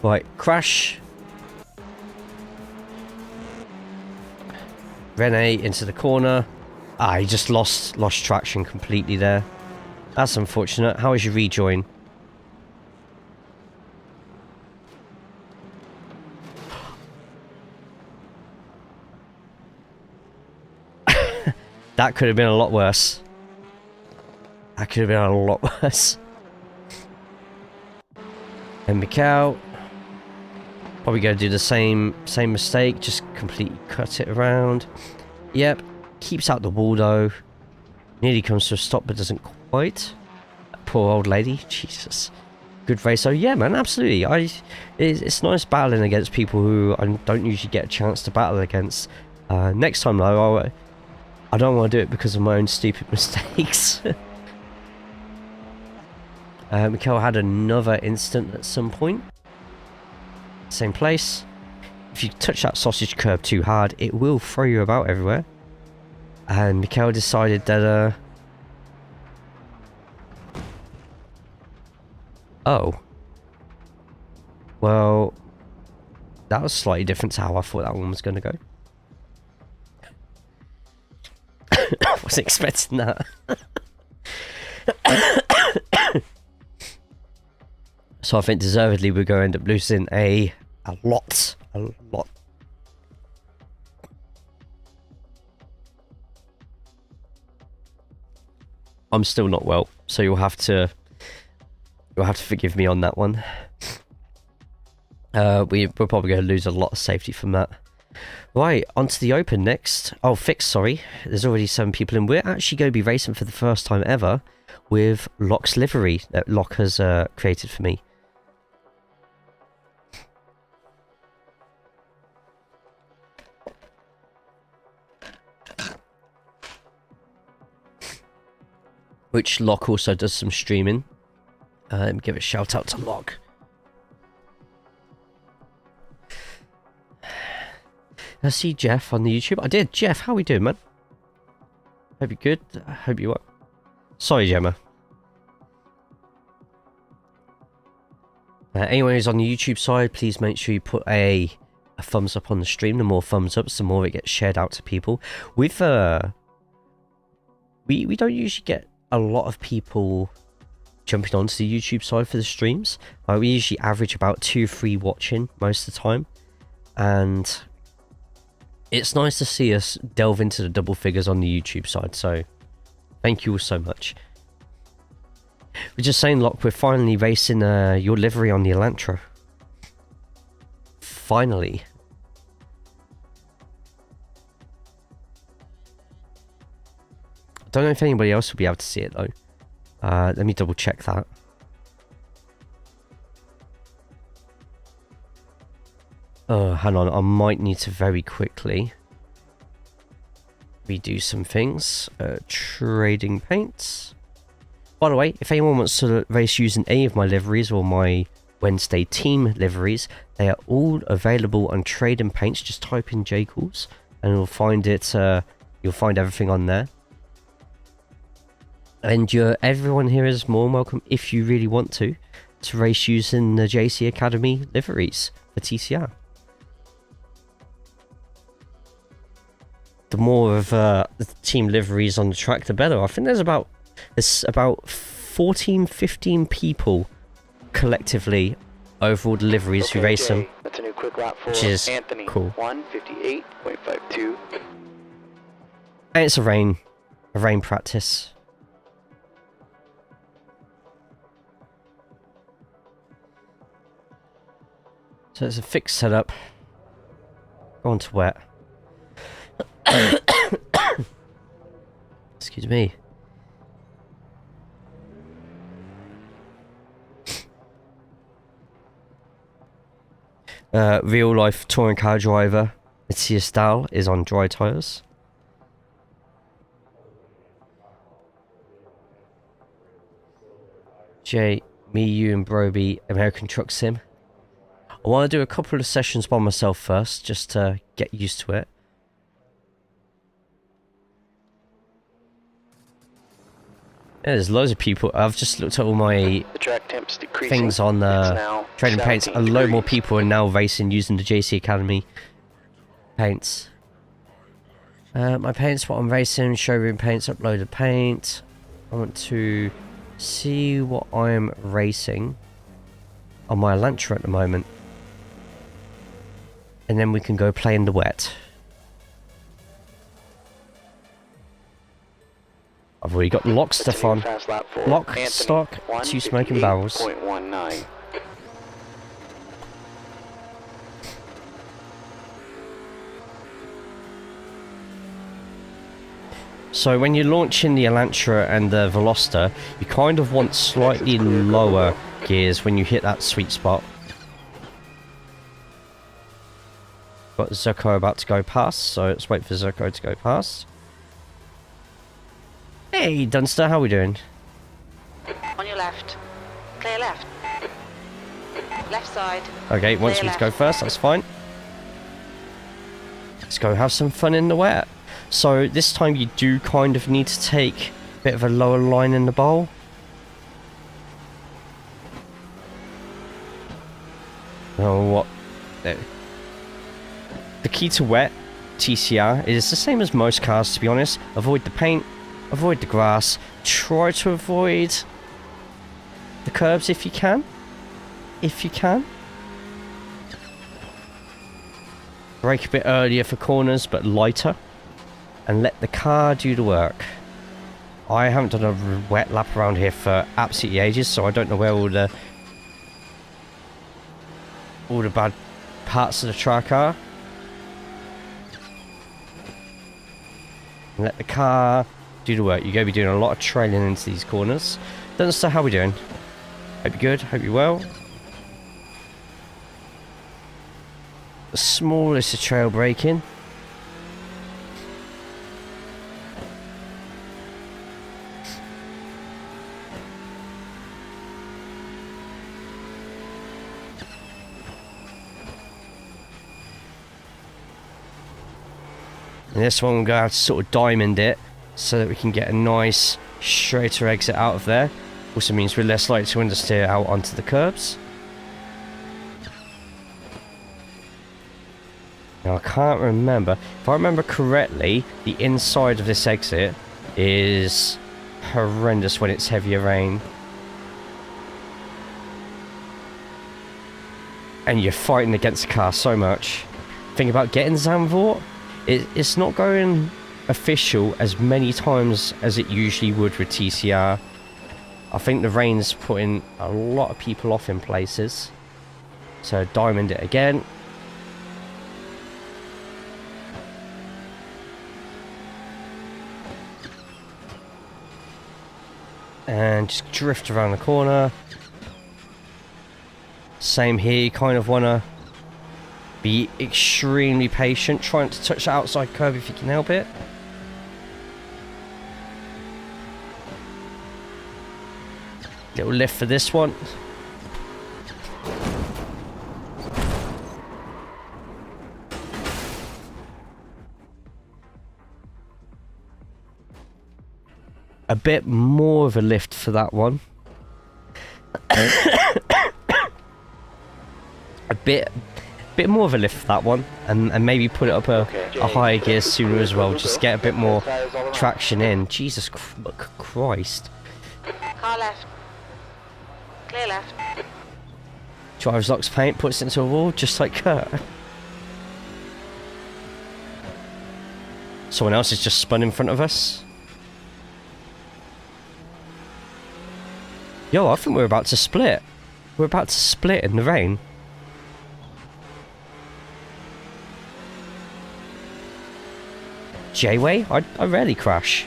Right, crash. Rene into the corner. He just lost traction completely there. That's unfortunate. How is your rejoin? That could have been a lot worse. That could have been a lot worse. And Mikhail, probably going to do the same mistake. Just completely cut it around. Yep. Keeps out the wall though. Nearly comes to a stop but doesn't quite. That poor old lady. Jesus. Good race. So yeah, man, absolutely. It's nice battling against people who I don't usually get a chance to battle against. Next time though, I don't want to do it because of my own stupid mistakes. Mikhail had another incident at some point. Same place. If you touch that sausage curb too hard, it will throw you about everywhere. And Mikhail decided that, oh. Well, that was slightly different to how I thought that one was going to go. I wasn't expecting that. So I think deservedly we're going to end up losing a lot. I'm still not well, so you'll have to forgive me on that one. We're probably going to lose a lot of safety from that. Right, onto the open next. Oh, fixed, sorry. There's already 7 people in. We're actually going to be racing for the first time ever with Locke's livery that Locke has created for me. Which Locke also does some streaming. Let me give a shout out to Locke. I see Jeff on the YouTube. I did. Jeff, how we doing, man? Hope you're good. I hope you are. Sorry, Gemma. Anyone who's on the YouTube side, please make sure you put a thumbs up on the stream. The more thumbs ups, the more it gets shared out to people. With we don't usually get a lot of people jumping onto the YouTube side for the streams. We usually average about 2-3 watching most of the time, and it's nice to see us delve into the double figures on the YouTube side, so thank you all so much. We're just saying, Locke, we're finally racing your livery on the Elantra. Finally. I don't know if anybody else will be able to see it though. Let me double check that. Oh, hang on, I might need to very quickly redo some things. Trading paints. By the way, if anyone wants to race using any of my liveries or my Wednesday team liveries, they are all available on Trade and Paints. Just type in Jacals and you'll find it. You'll find everything on there. And everyone here is more than welcome, if you really want to race using the JC Academy liveries for TCR. The more of the team liveries on the track, the better. I think there's about 14, 15 people collectively over all the liveries who race them. That's a new quick lap for which is Anthony. Cool. 1:58.52. And it's a rain practice. So it's a fixed setup. Go on to wet. Excuse me. Real life touring car driver Matthias Dahl is on dry tyres. Jay, me, you and Broby, American Truck Sim. I want to do a couple of sessions by myself first, just to get used to it. Yeah, there's loads of people. I've just looked at all my things on Trading Paints. A load more people are now racing using the JC Academy paints. My paints, what I'm racing, showroom paints, uploaded paint. I want to see what I'm racing on my Elantra at the moment. And then we can go play in the wet. I've already got lock stuff on. Lock, stock, 2 smoking barrels. So when you're launching the Elantra and the Veloster, you kind of want slightly lower gears when you hit that sweet spot. Got Zucco about to go past, so let's wait for Zucco to go past. Hey Dunster, how we doing? On your left. Clear left. Left side. Okay, wants me to go first, that's fine. Let's go have some fun in the wet. So this time you do kind of need to take a bit of a lower line in the bowl. Oh, what? There. The key to wet TCR is the same as most cars, to be honest. Avoid the paint, avoid the grass, try to avoid the curbs if you can. If you can. Brake a bit earlier for corners, but lighter. And let the car do the work. I haven't done a wet lap around here for absolutely ages, so I don't know where all the bad parts of the track are. And let the car do the work. You're going to be doing a lot of trailing into these corners. Dunster, how we doing? Hope you're good, hope you're well. The smallest of trail braking. And this one we're going to have to sort of diamond it so that we can get a nice straighter exit out of there. Also means we're less likely to understeer out onto the curbs. Now I can't remember. If I remember correctly, the inside of this exit is horrendous when it's heavier rain. And you're fighting against the car so much. Think about getting Zandvoort. It's not going official as many times as it usually would with TCR. I think the rain's putting a lot of people off in places. So diamond it again. And just drift around the corner. Same here, you kind of want to be extremely patient, trying to touch the outside curb if you can help it. Little lift for this one. A bit more of a lift for that one. a bit more of a lift for that one, and maybe put it up a higher gear sooner as well, just get a bit more traction in. Jesus Christ. Car left. Clear left. Driver's locks paint, puts it into a wall, just like Kurt. Someone else has just spun in front of us. Yo, I think we're about to split. We're about to split in the rain. J-Way? I rarely crash.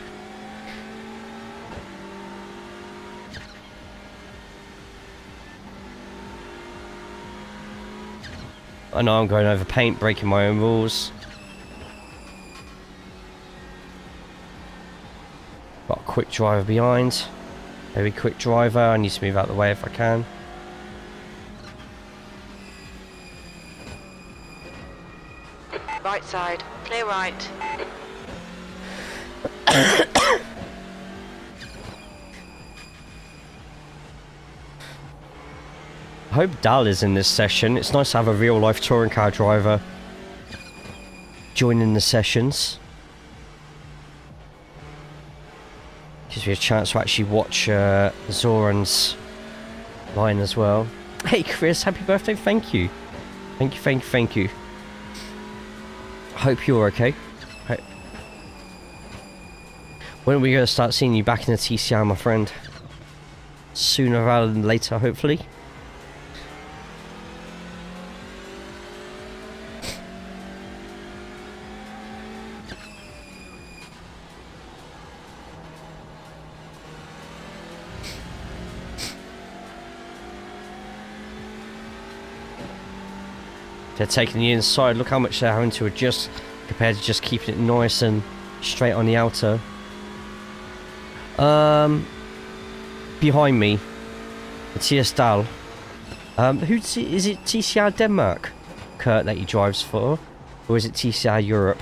I know I'm going over paint, breaking my own rules. Got a quick driver behind. Very quick driver, I need to move out of the way if I can. Right side. Clear right. I hope Dal is in this session. It's nice to have a real life touring car driver joining the sessions. Gives me a chance to actually watch Zoran's line as well. Hey Chris, happy birthday, thank you. Thank you. Hope you're okay. When are we going to start seeing you back in the TCR, my friend? Sooner rather than later, hopefully. They're taking the inside. Look how much they're having to adjust compared to just keeping it nice and straight on the outer. Behind me, Matthias Dahl. Is it TCR Denmark, Kurt, that he drives for, or is it TCR Europe?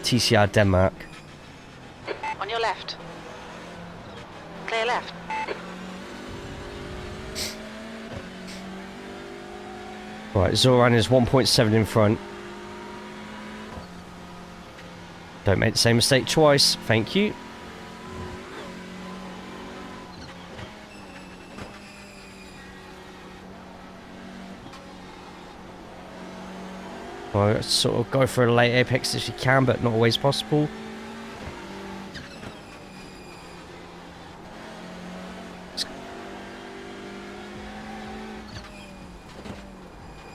TCR Denmark. On your left. Clear left. Right, Zoran is 1.7 in front. Don't make the same mistake twice, thank you. Well, sort of go for a late apex if you can, but not always possible.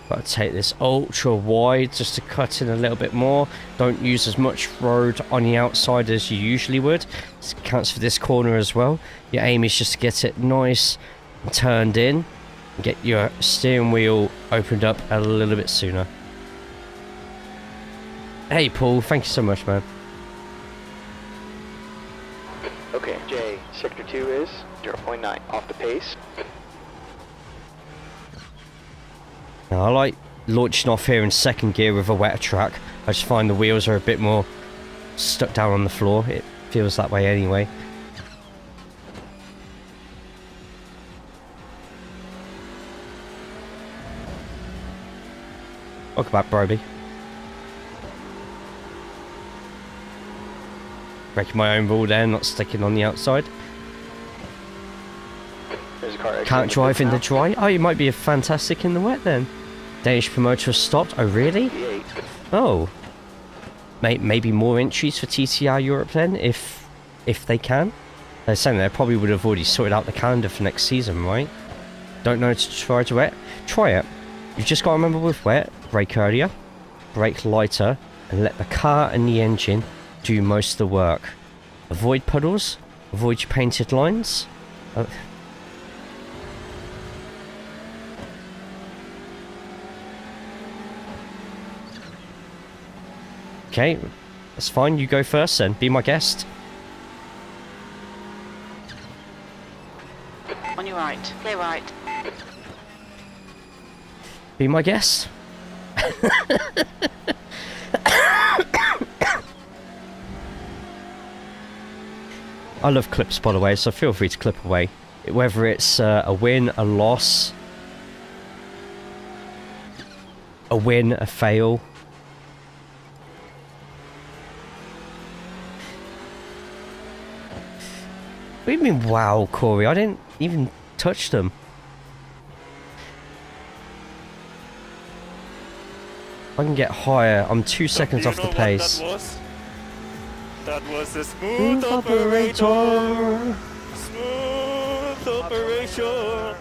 Got to take this ultra wide just to cut in a little bit more. Don't use as much road on the outside as you usually would. This counts for this corner as well. Your aim is just to get it nice and turned in and get your steering wheel opened up a little bit sooner. Hey Paul, thank you so much, man. Okay, Jay, sector 2 is 0.9 off the pace. Now, I like launching off here in second gear with a wetter track. I just find the wheels are a bit more stuck down on the floor. It feels that way anyway. Welcome back, Broby. Breaking my own rule there, not sticking on the outside. There's a car. Can't drive in the dry? Oh, you might be fantastic in the wet then. Danish promoter has stopped. Oh, really? Oh. Maybe more entries for TCR Europe then, if they can. They're saying they probably would have already sorted out the calendar for next season, right? Don't know to try to wet? Try it. You've just got to remember with wet, brake earlier, brake lighter, and let the car and the engine do most of the work. Avoid puddles, avoid your painted lines. Okay, that's fine. You go first then. Be my guest. On your right. Clear right. Be my guest. I love clips, by the way, so feel free to clip away. Whether it's a win, a loss, a win, a fail. What do you mean, wow, Corey? I didn't even touch them. I can get higher. I'm 2 seconds off the pace. That was a smooth operator. Smooth operation.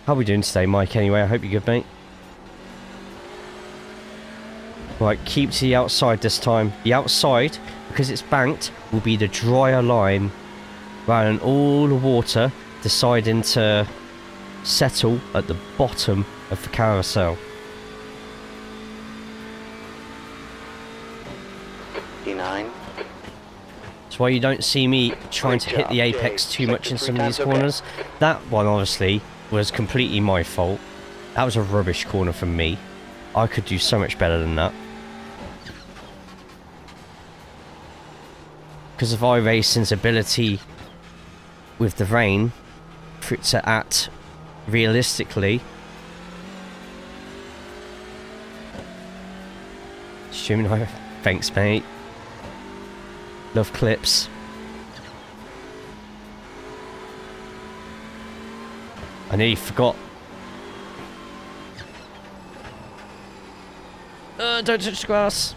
How are we doing today, Mike, anyway? I hope you're good, mate. Right, keep to the outside this time. The outside, because it's banked, will be the drier line rather than all the water deciding to settle at the bottom of the carousel. E9. That's why you don't see me trying to hit the apex too much in some of these corners. That one, obviously, was completely my fault. That was a rubbish corner from me. I could do so much better than that. Because of iRacing's ability with the rain for it to act realistically. Streaming high. Thanks, mate. Love clips. I nearly forgot. Don't touch the grass.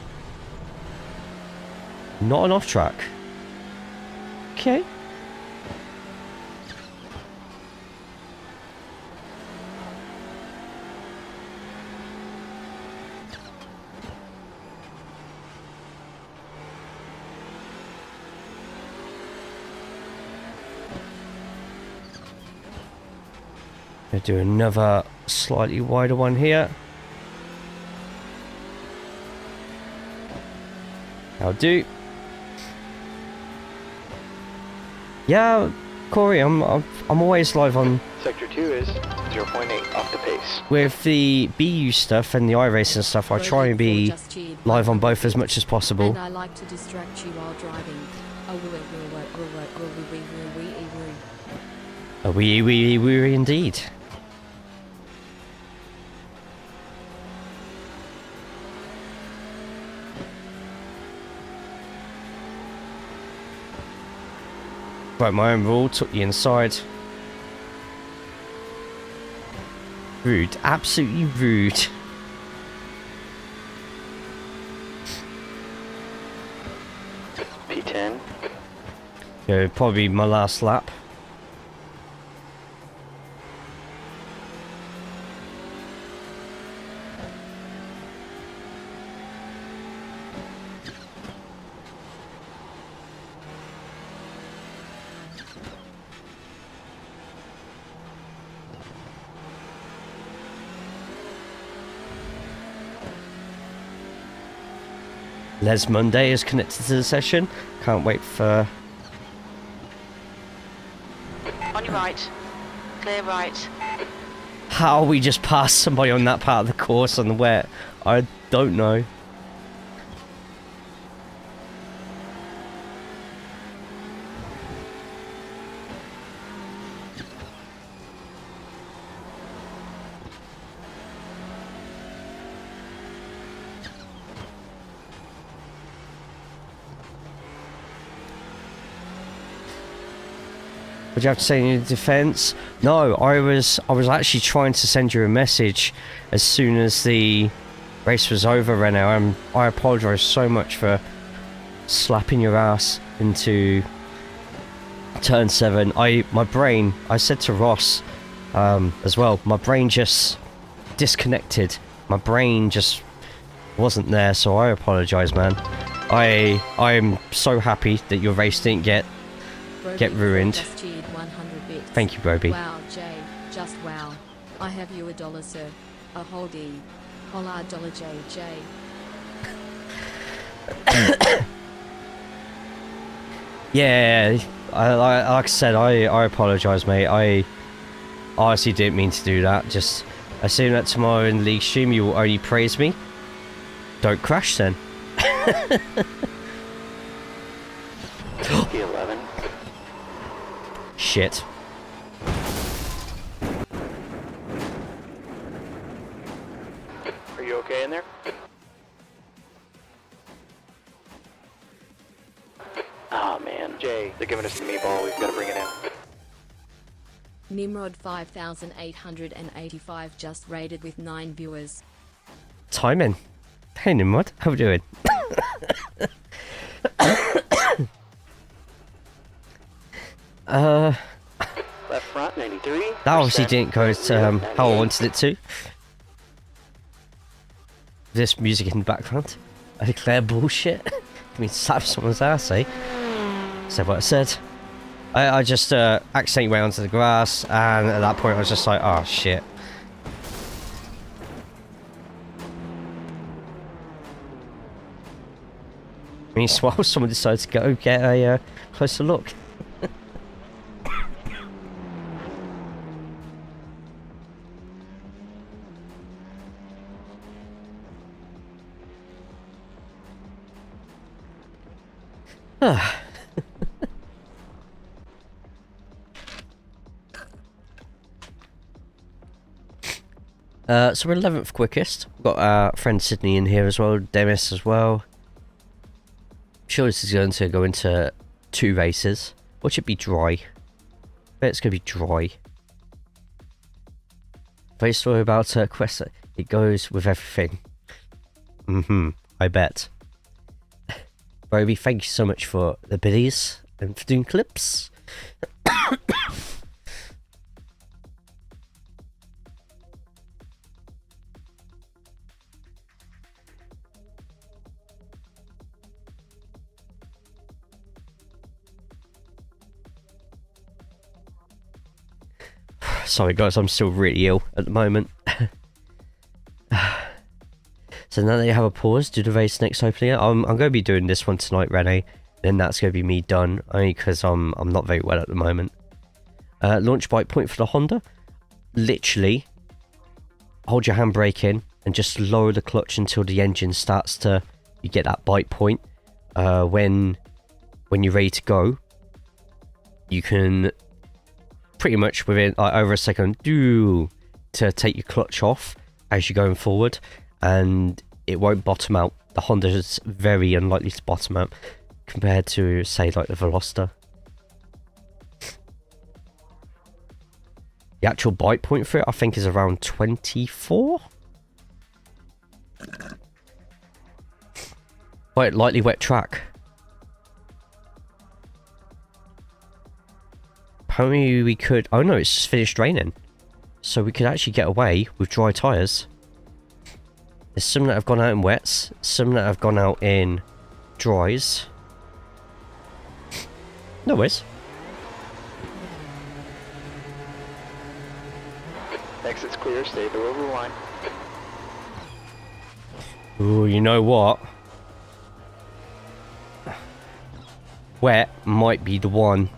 Not an off track. Okay. Gonna do another slightly wider one here. I'll do. Yeah, Corey, I'm always live on. Sector 2 is 0.8 off the pace. With the BU stuff and the iRacing stuff, I try and be live on both as much as possible. And I like to distract you while driving. Oh, We indeed. Broke my own rule, took the inside. Rude, absolutely rude. P10. Yeah, probably my last lap. Les Monday is connected to the session. Can't wait for... On your right. Clear right. How we just passed somebody on that part of the course on the wet, I don't know. Would you have to say in your defense? No, I was actually trying to send you a message as soon as the race was over, Renault, and I apologise so much for slapping your ass into turn 7. My brain, I said to Ross as well, my brain just disconnected. My brain just wasn't there, so I apologise, man. I'm so happy that your race didn't get ruined. Just cheered 100 bits. Thank you, Broby. Wow, Jay, just wow. I have you $1, sir. A whole D. Holla dollar JJ. Yeah, like I said, I apologise, mate. I honestly didn't mean to do that. Just assume that tomorrow in the league stream you will only praise me. Don't crash then. P11. Shit. Are you okay in there? Oh man, Jay, they're giving us the meatball. We've got to bring it in. Nimrod 5885 just rated with 9 viewers. Timing. Hey Nimrod, how we doing? Left front, 93. That obviously didn't go to how I wanted it to. This music in the background. I declare bullshit. I mean, slap someone's ass, eh? Said what I said. I just accidentally went onto the grass, and at that point I was just like, oh shit. Meanwhile, someone decided to go get a closer look. So we're 11th quickest. We've got our friend Sydney in here as well, Demis as well. I'm sure this is going to go into 2 races. Or should it be dry? I bet it's going to be dry. Great story about Quest. It goes with everything. I bet. Roby, thank you so much for the biddies and for doing clips. Sorry guys, I'm still really ill at the moment. So now that you have a pause, do the race next opening. I'm going to be doing this one tonight, Rene. Then that's going to be me done, only because I'm not very well at the moment. Launch bike point for the Honda. Literally, hold your handbrake in and just lower the clutch until the engine starts to, you get that bite point. When you're ready to go, you can pretty much within over a second to take your clutch off as you're going forward, and it won't bottom out. The Honda is very unlikely to bottom out compared to, say, like the Veloster. The actual bite point for it, I think, is around 24. Quite lightly wet track. Apparently we could... Oh no, it's just finished raining. So we could actually get away with dry tyres. There's some that have gone out in wets. Some that have gone out in dries. No worries. Exit's clear, stay below the line. Ooh, you know what? Wet might be the one.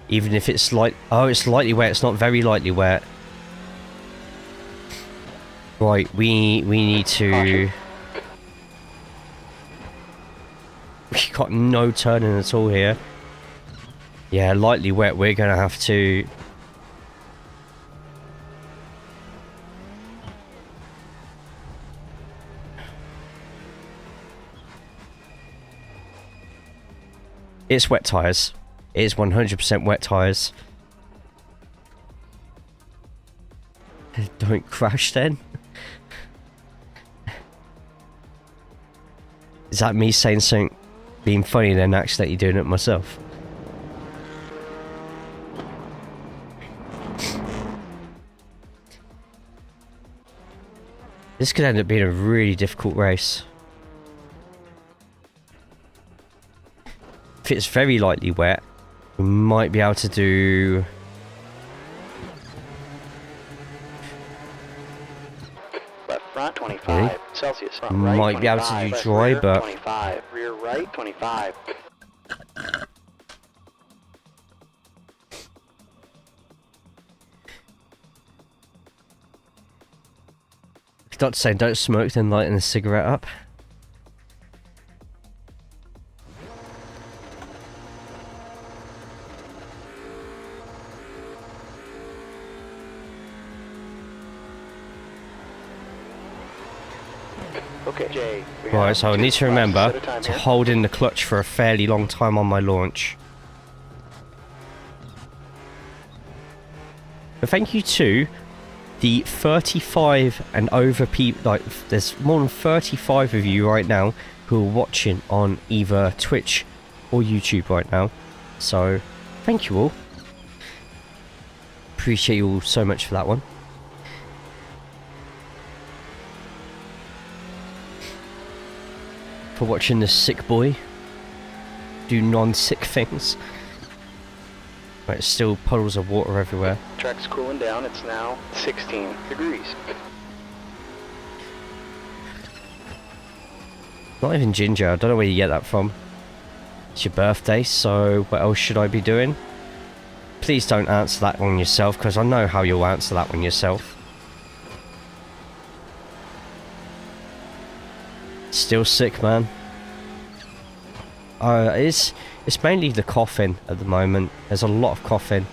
Even if it's light... Oh, it's lightly wet. It's not very lightly wet. Right, we need to... We've got no turning at all here. Yeah, lightly wet. We're going to have to... It's wet tyres. It is 100% wet tyres. Don't crash then. Is that me saying something being funny and then accidentally doing it myself? This could end up being a really difficult race. If it's very lightly wet, we might be able to do... Left front 25 Celsius. Front right, might be able to 25, do left dry, rear, but 25 rear right 25. Not to say don't smoke, then lighting a cigarette up. Okay, Jay. Right, so I need to remember to hold in the clutch for a fairly long time on my launch. But thank you to the 35 and over people, like there's more than 35 of you right now who are watching on either Twitch or YouTube right now. So thank you all. Appreciate you all so much for that one. For watching this sick boy do non-sick things. Right, still puddles of water everywhere. Track's cooling down. It's now 16 degrees. Not even ginger. I don't know where you get that from. It's your birthday, so what else should I be doing? Please don't answer that one yourself, because I know how you'll answer that one yourself. Still sick, man. It's mainly the coughing at the moment. There's a lot of coughing.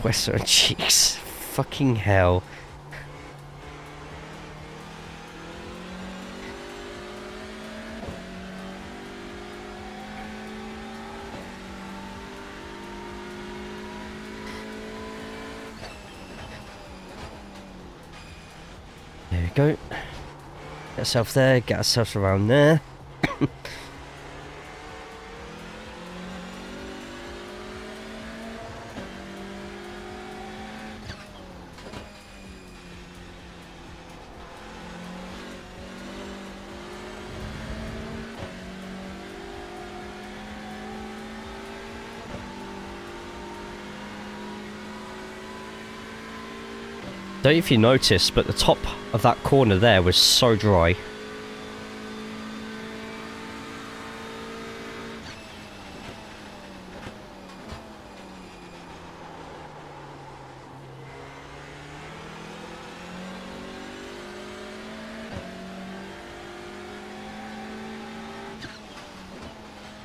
Western cheeks. Fucking hell. There we go. Get ourselves there, get ourselves around there. Don't know if you noticed, but the top of that corner there was so dry.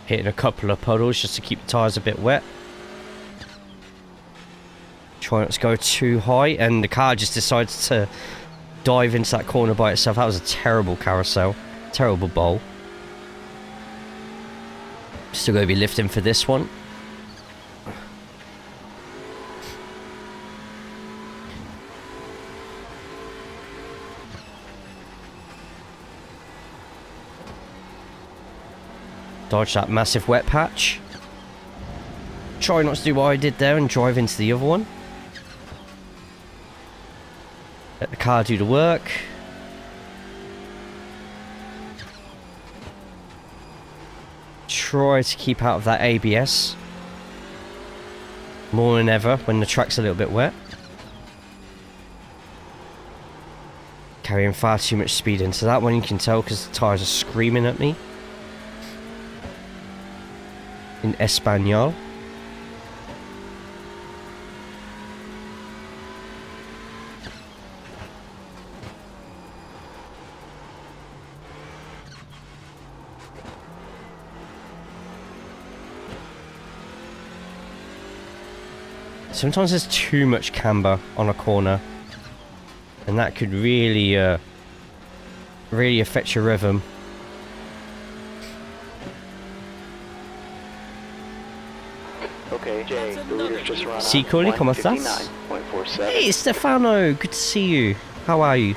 Hitting a couple of puddles just to keep the tyres a bit wet. Try not to go too high, and the car just decides to dive into that corner by itself. That was a terrible carousel, terrible bowl. Still going to be lifting for this one. Dodge that massive wet patch. Try not to do what I did there and drive into the other one. Let the car do the work. Try to keep out of that ABS. More than ever when the track's a little bit wet. Carrying far too much speed into that one, you can tell because the tyres are screaming at me. In Espanol. Sometimes there's too much camber on a corner, and that could really, really affect your rhythm. Okay, Jay, the leader's just run Sí, Corley, ¿cómo estás? 159.47. Hey, Stefano, good to see you. How are you?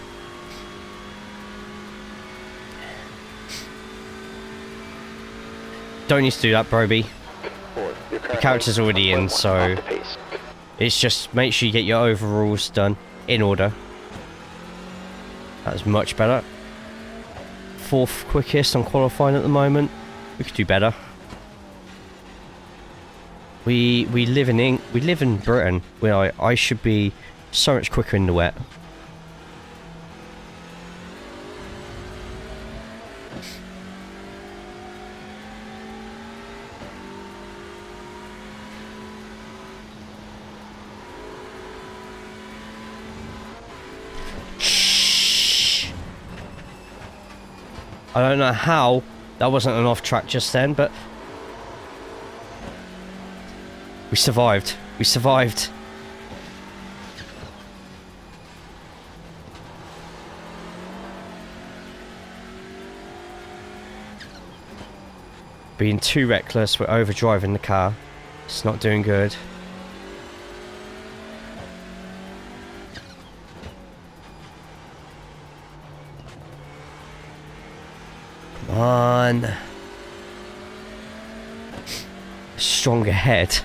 Don't need to do that, Broby. The character's already in, so it's just make sure you get your overalls done in order. That's much better. 4th quickest on qualifying at the moment. We could do better. We live in Britain, where I should be so much quicker in the wet. Shh. I don't know how that wasn't an off track just then, but we survived. We survived. Being too reckless, we're overdriving the car. It's not doing good. Come on. Stronger head.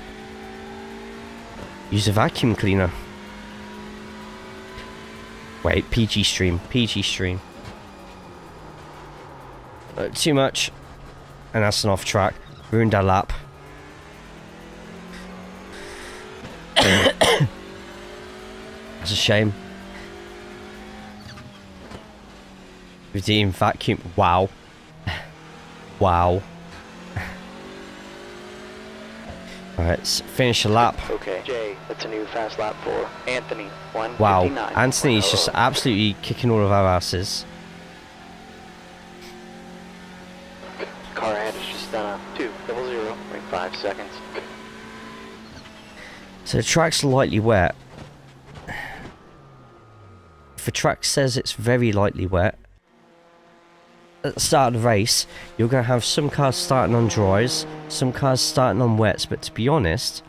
Use a vacuum cleaner. Wait, PG stream. PG stream. Too much. And that's an off track. Ruined our lap. That's a shame. Redeem vacuum. Wow. Wow. Alright, let's finish the lap. Okay, Jay, that's a new fast lap for Anthony. Wow, 1:59. Anthony's just absolutely kicking all of our asses. Car ahead is just done a 2:00.5 seconds. So the track's lightly wet. If the track says it's very lightly wet, at the start of the race, you're going to have some cars starting on dries, some cars starting on wets, but to be honest,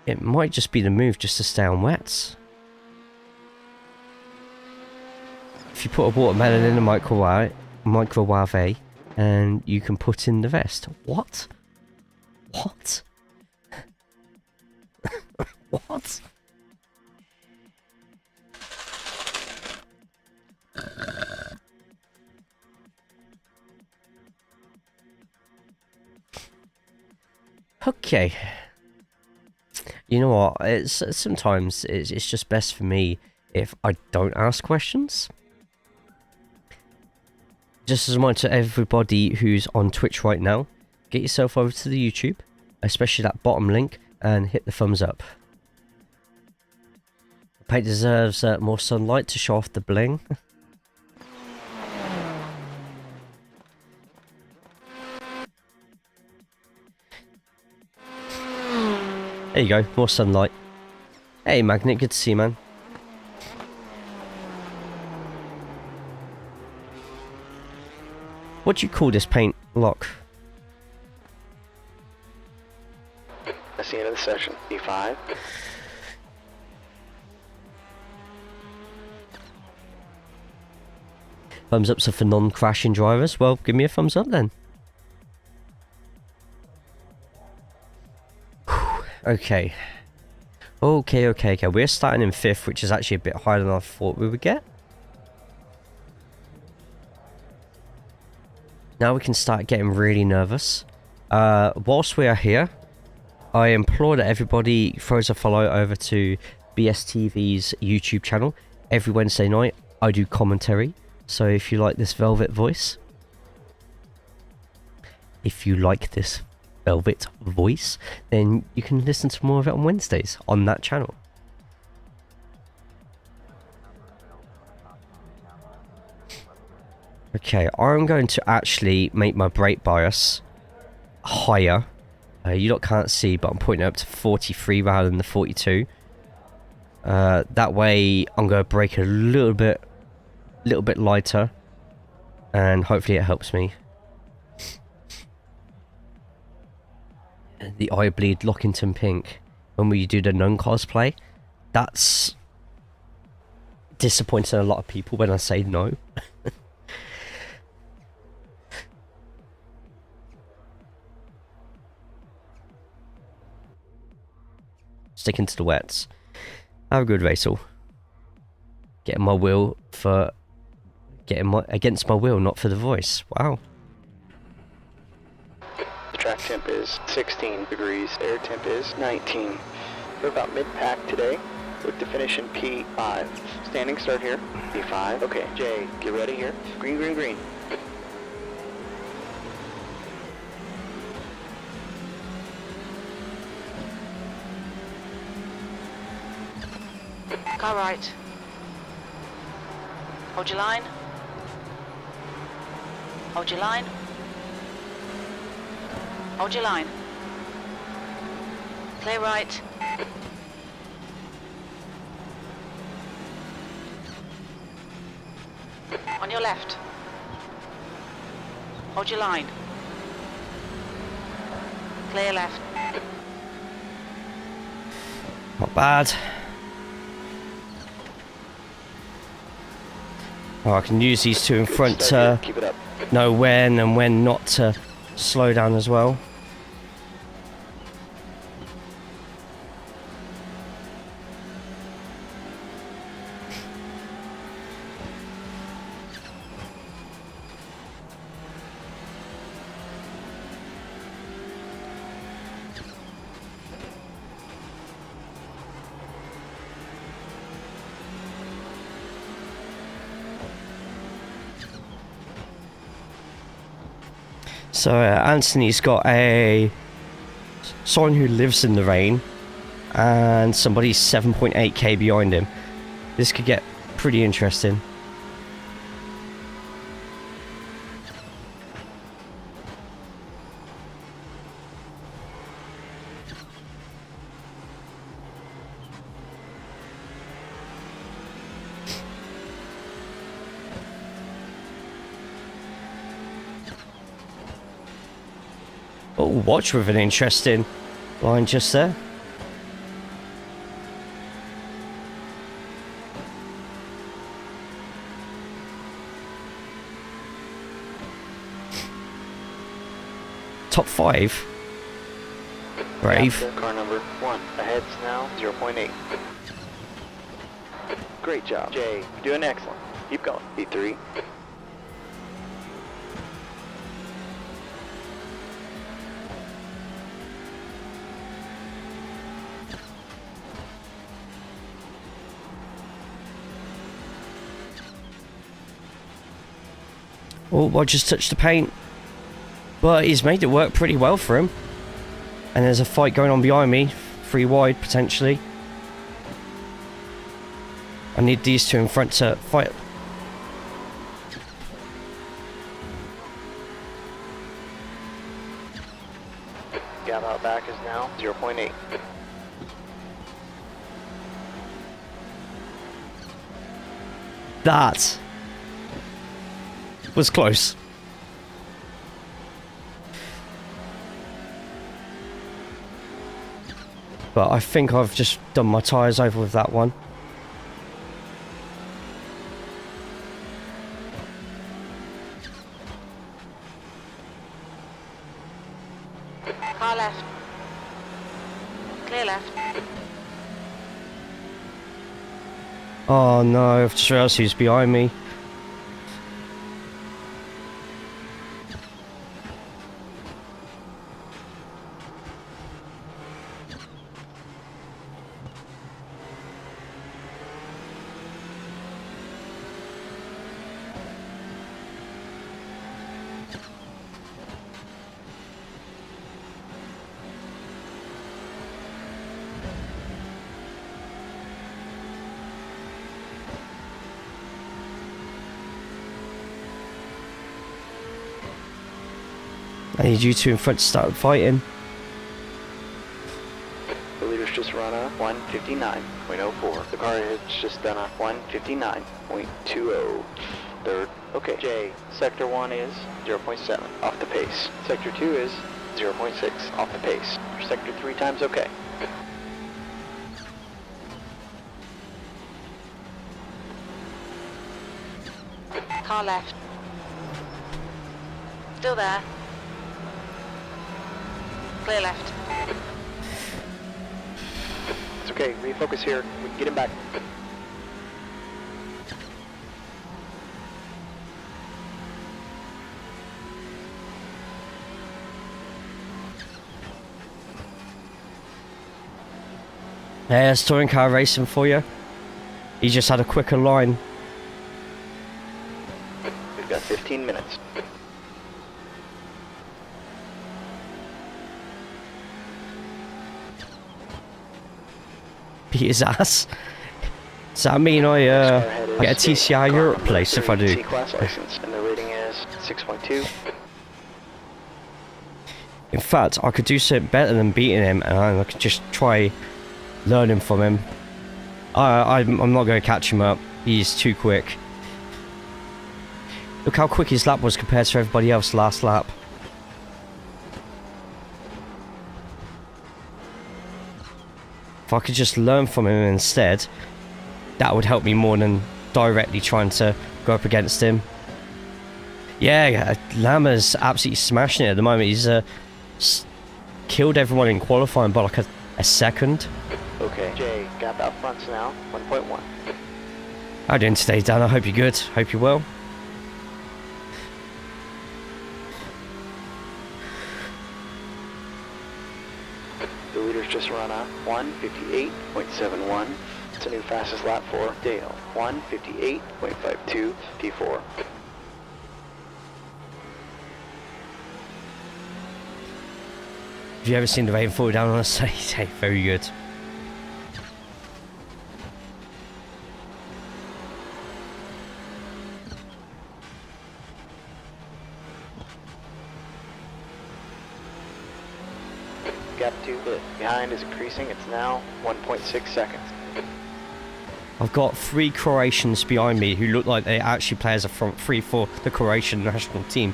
it might just be the move just to stay on wets. If you put a watermelon in a microwave, and you can put in the vest. What? What? What? Okay. You know what? It's sometimes it's just best for me if I don't ask questions. Just as much to everybody who's on Twitch right now, get yourself over to the YouTube, especially that bottom link, and hit the thumbs up. The paint deserves more sunlight to show off the bling. There you go, more sunlight. Hey Magnet, good to see you, man. What do you call this paint lock? That's the end of the session. D5. Thumbs ups are for non-crashing drivers. Well, give me a thumbs up then. Okay. Okay. We're starting in 5th, which is actually a bit higher than I thought we would get. Now we can start getting really nervous. Whilst we are here, I implore that everybody throws a follow over to BSTV's YouTube channel. Every Wednesday night, I do commentary. So if you like this velvet voice, then you can listen to more of it on Wednesdays on that channel. Okay, I'm going to actually make my brake bias higher. You lot can't see, but I'm pointing up to 43 rather than the 42. That way, I'm going to brake a little bit lighter, and hopefully it helps me. The eye bleed Lockington pink when we do the nun cosplay. That's disappointing a lot of people when I say no. Sticking to the wets. Have a good race all. Getting my wheel for getting against my will, not for the voice. Wow. The track temp is 16 degrees, air temp is 19. We're about mid-pack today. Look to finish in P5. Standing start here. P5. Okay, Jay, get ready here. Green, green, green. Car right. Hold your line. Hold your line. Hold your line. Clear right. On your left. Hold your line. Clear left. Not bad. Oh, I can use these two in front to Keep it up. know when and when not to slow down as well. So Anthony's got someone who lives in the rain and somebody's 7.8k behind him. This could get pretty interesting. Oh, watch with an interesting line just there. Top 5. Brave. After car number 1. Ahead's now 0.8. Great job, Jay. You're doing excellent. Keep going. P3. Oh, I just touched the paint. But he's made it work pretty well for him. And there's a fight going on behind me. 3 wide, potentially. I need these two in front to fight. Gap out back is now 0.8. That was close. But I think I've just done my tyres over with that one. Car left. Clear left. Oh no, I've just realised who's behind me. I need you two in front to start fighting. The leader's just run a 159.04. The car has just done a 159.20. Third. Okay, Jay, sector 1 is 0.7 off the pace. Sector 2 is 0.6 off the pace. Sector 3 times okay. Car left. Still there. Clear left. It's okay, refocus here. We can get him back. There's touring car racing for you. He just had a quicker line. We've got 15 minutes. Beat his ass. Does that mean I get a TCR Europe place if I do? C-class license, and the rating is 6.2. In fact, I could do something better than beating him, and I could just try learning from him. I'm not going to catch him up. He's too quick. Look how quick his lap was compared to everybody else last lap. If I could just learn from him instead, that would help me more than directly trying to go up against him. Yeah, Lama's absolutely smashing it at the moment. He's killed everyone in qualifying by like a second. Okay, Jay, gap out fronts now, 1.1. How you doing today, Dan? I hope you're good. Hope you're well. The leader's just run a 1:58.71. It's a new fastest lap for Dale. 1:58.52 P4. Have you ever seen the rain fall down on a Saturday? Very good. Gap 2 behind is increasing. It's now 1.6 seconds. I've got 3 Croatians behind me who look like they actually play as a front 3 for the Croatian national team.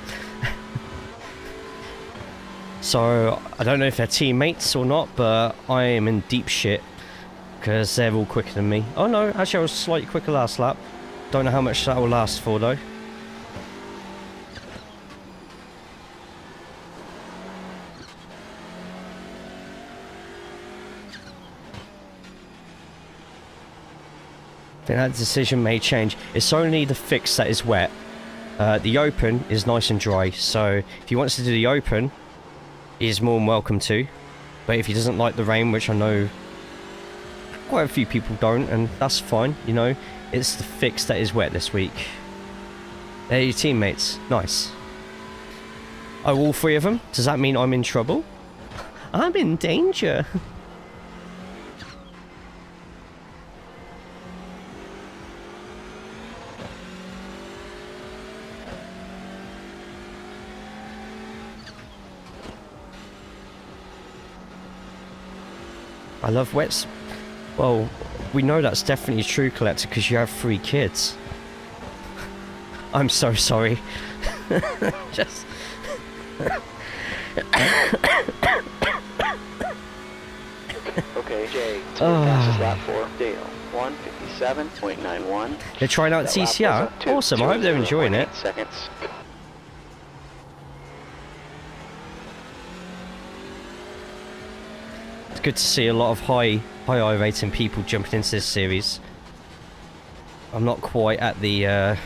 So, I don't know if they're teammates or not, but I am in deep shit. Because they're all quicker than me. Oh no, actually I was slightly quicker last lap. Don't know how much that will last for though. I think that decision may change. It's only the fix that is wet. The open is nice and dry, so if he wants to do the open, he's more than welcome to. But if he doesn't like the rain, which I know quite a few people don't, and that's fine, you know, it's the fix that is wet this week. They're your teammates. Nice. Oh, all 3 of them? Does that mean I'm in trouble? I'm in danger. I love wets. Well, we know that's definitely true, Collector, because you have 3 kids. I'm so sorry. Just... Okay, Jay, fastest lap for Dale. 1:57.91. They're trying out TCR? Awesome, I hope they're enjoying it. Seconds. It's good to see a lot of high I-rating people jumping into this series. I'm not quite at the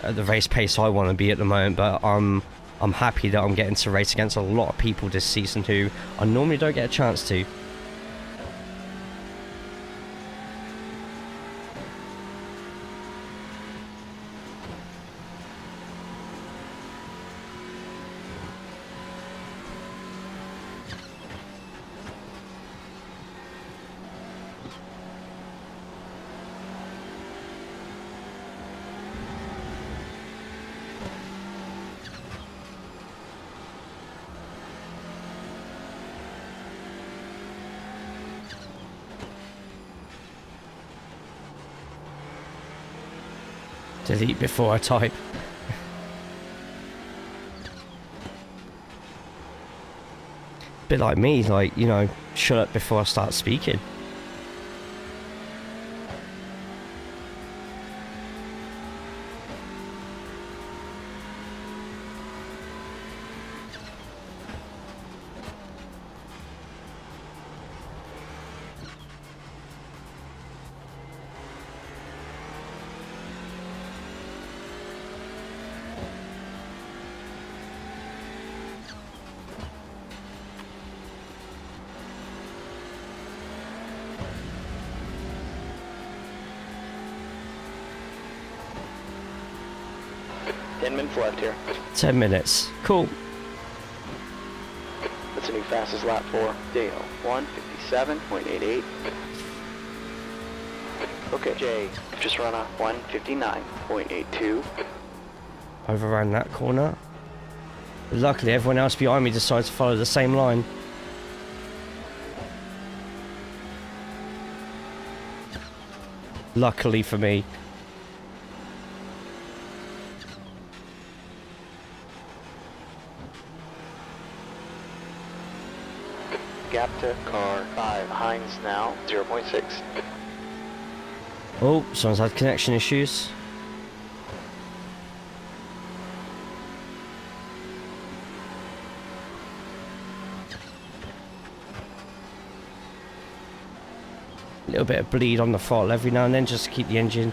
race pace I want to be at the moment, but I'm happy that I'm getting to race against a lot of people this season who I normally don't get a chance to. Delete before I type. Bit like me, like, you know, shut up before I start speaking. 10 minutes left here. 10 minutes. Cool. That's a new fastest lap for Dale. 1:57.88. Okay, Jay, just run a 1:59.82. Overran that corner. Luckily, everyone else behind me decides to follow the same line. Luckily for me. Gap to car 5. Hines now 0.6. Oh, someone's had connection issues. A little bit of bleed on the throttle every now and then just to keep the engine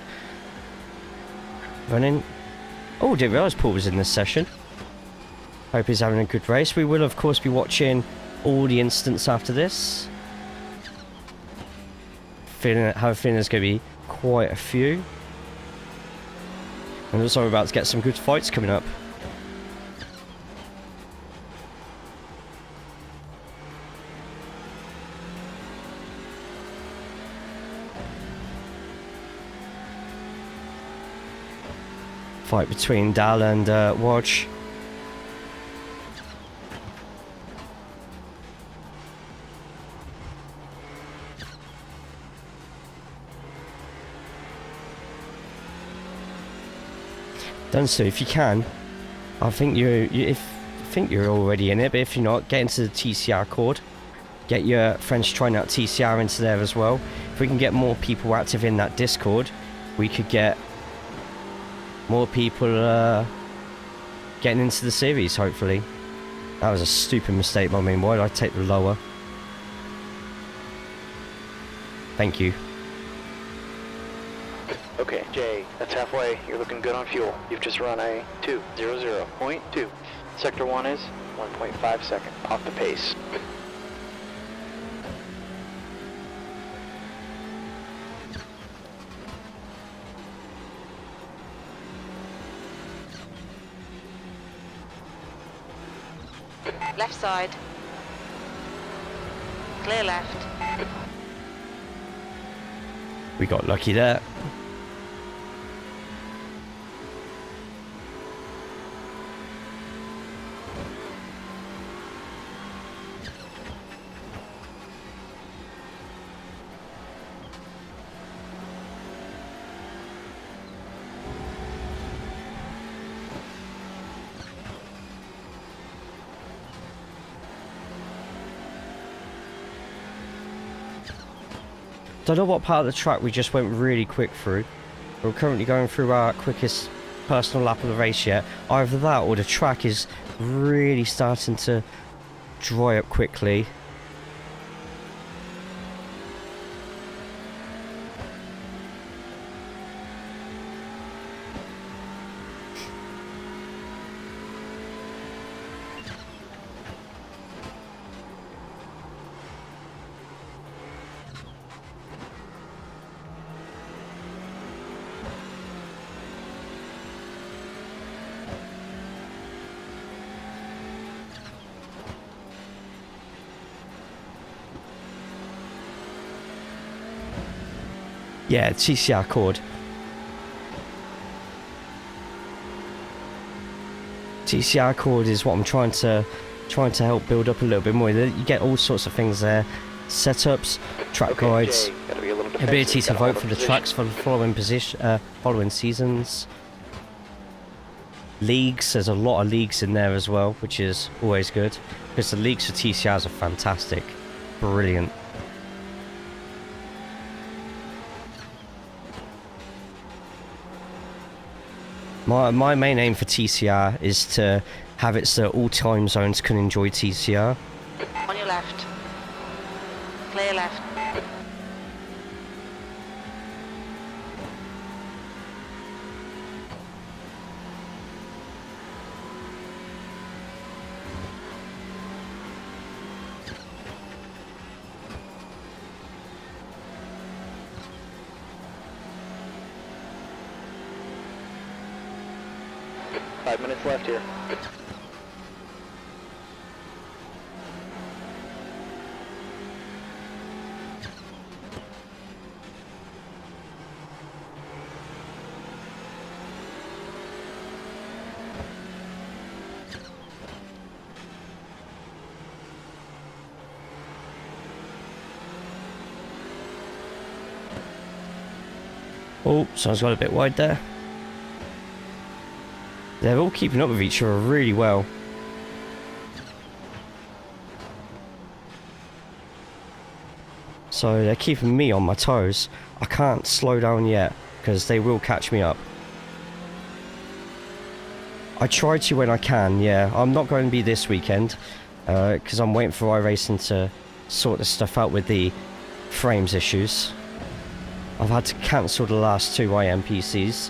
running. Oh, didn't realise Paul was in this session. Hope he's having a good race. We will of course be watching all the incidents after this. Have a feeling there's going to be quite a few. And also we're about to get some good fights coming up. Fight between Dal and Wodge. Done so if you can. I think you're already in it, but if you're not, get into the TCR cord. Get your friends trying out TCR into there as well. If we can get more people active in that Discord, we could get more people getting into the series, hopefully. That was a stupid mistake by me. Why did I take the lower? Thank you. Okay, Jay, that's halfway. You're looking good on fuel. You've just run a 2:00.2. Sector 1 is 1.5 seconds off the pace. Left side. Clear left. We got lucky there. Don't know what part of the track we just went really quick through. We're currently going through our quickest personal lap of the race yet. Either that or the track is really starting to dry up quickly. Yeah, TCR cord. TCR cord is what I'm trying to help build up a little bit more. You get all sorts of things there: setups, track guides, ability to vote for the tracks for the following seasons. Leagues. There's a lot of leagues in there as well, which is always good because the leagues for TCRs are fantastic, brilliant. My main aim for TCR is to have it so all time zones can enjoy TCR. On your left. Clear left. 5 minutes left here. Oh, someone's got a bit wide there. They're all keeping up with each other really well. So they're keeping me on my toes. I can't slow down yet because they will catch me up. I try to when I can, yeah. I'm not going to be this weekend because I'm waiting for iRacing to sort this stuff out with the frames issues. I've had to cancel the last 2 IMPCs.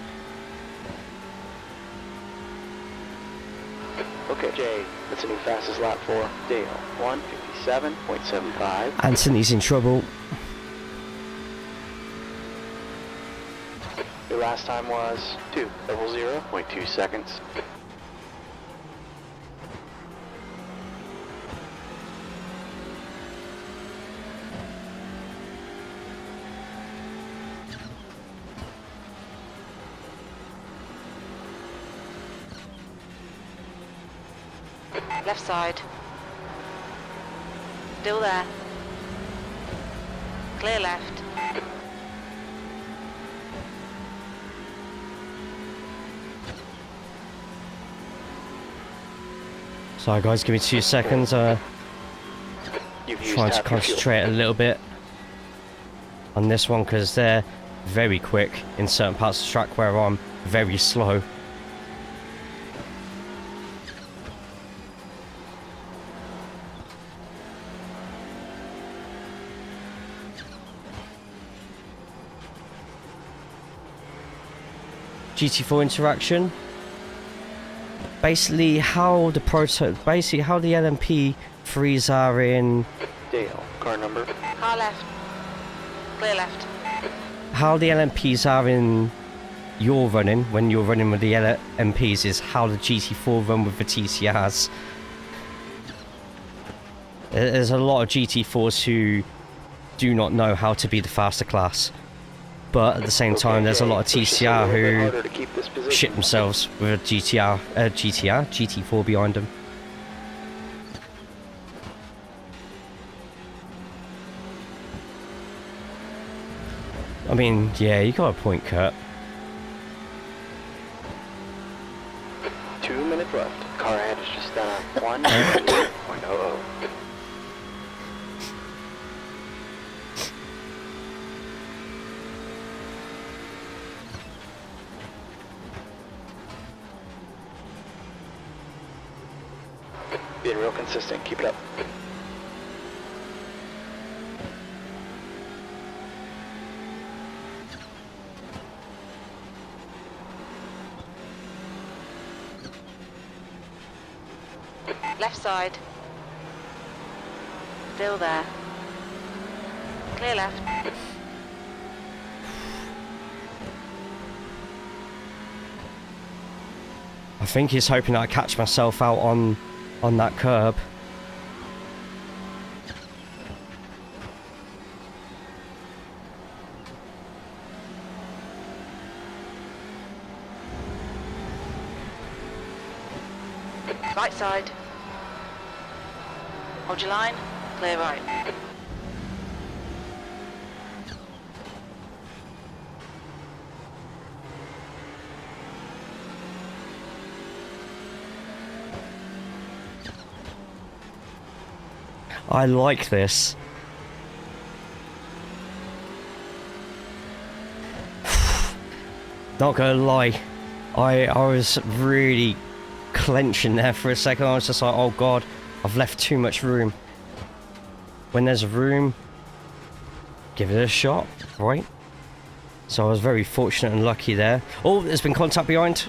Okay, Jay, that's a new fastest lap for Dale. 1:57.75. Anthony's in trouble. Your last time was 2:00.2 seconds. Left side. Still there. Clear left. Sorry guys, give me 2 seconds. You've used Trying to half your fuel. concentrate a little bit on this one because they're very quick in certain parts of the track where I'm very slow. GT4 interaction. Basically how the LMP 3s are in Dale, car number. Car left. Clear left. how the LMPs are in your running when you're running with the LMPs is how the GT4 run with the TCRs. There's a lot of GT4s who do not know how to be the faster class, but at the same time there's a lot of TCR who shit themselves with a GT4 behind them. I mean, yeah, you got a point, Kurt. 2 minutes left. Car ahead is just done a 1.00. Being real consistent. Keep it up. Left side. Still there. Clear left. I think he's hoping I catch myself out on that curb. Right side. Hold your line. Clear right. I like this. Not gonna lie, I was really clenching there for a second. I was just like, oh god, I've left too much room. When there's room, give it a shot, right? So I was very fortunate and lucky there. Oh, there's been contact behind.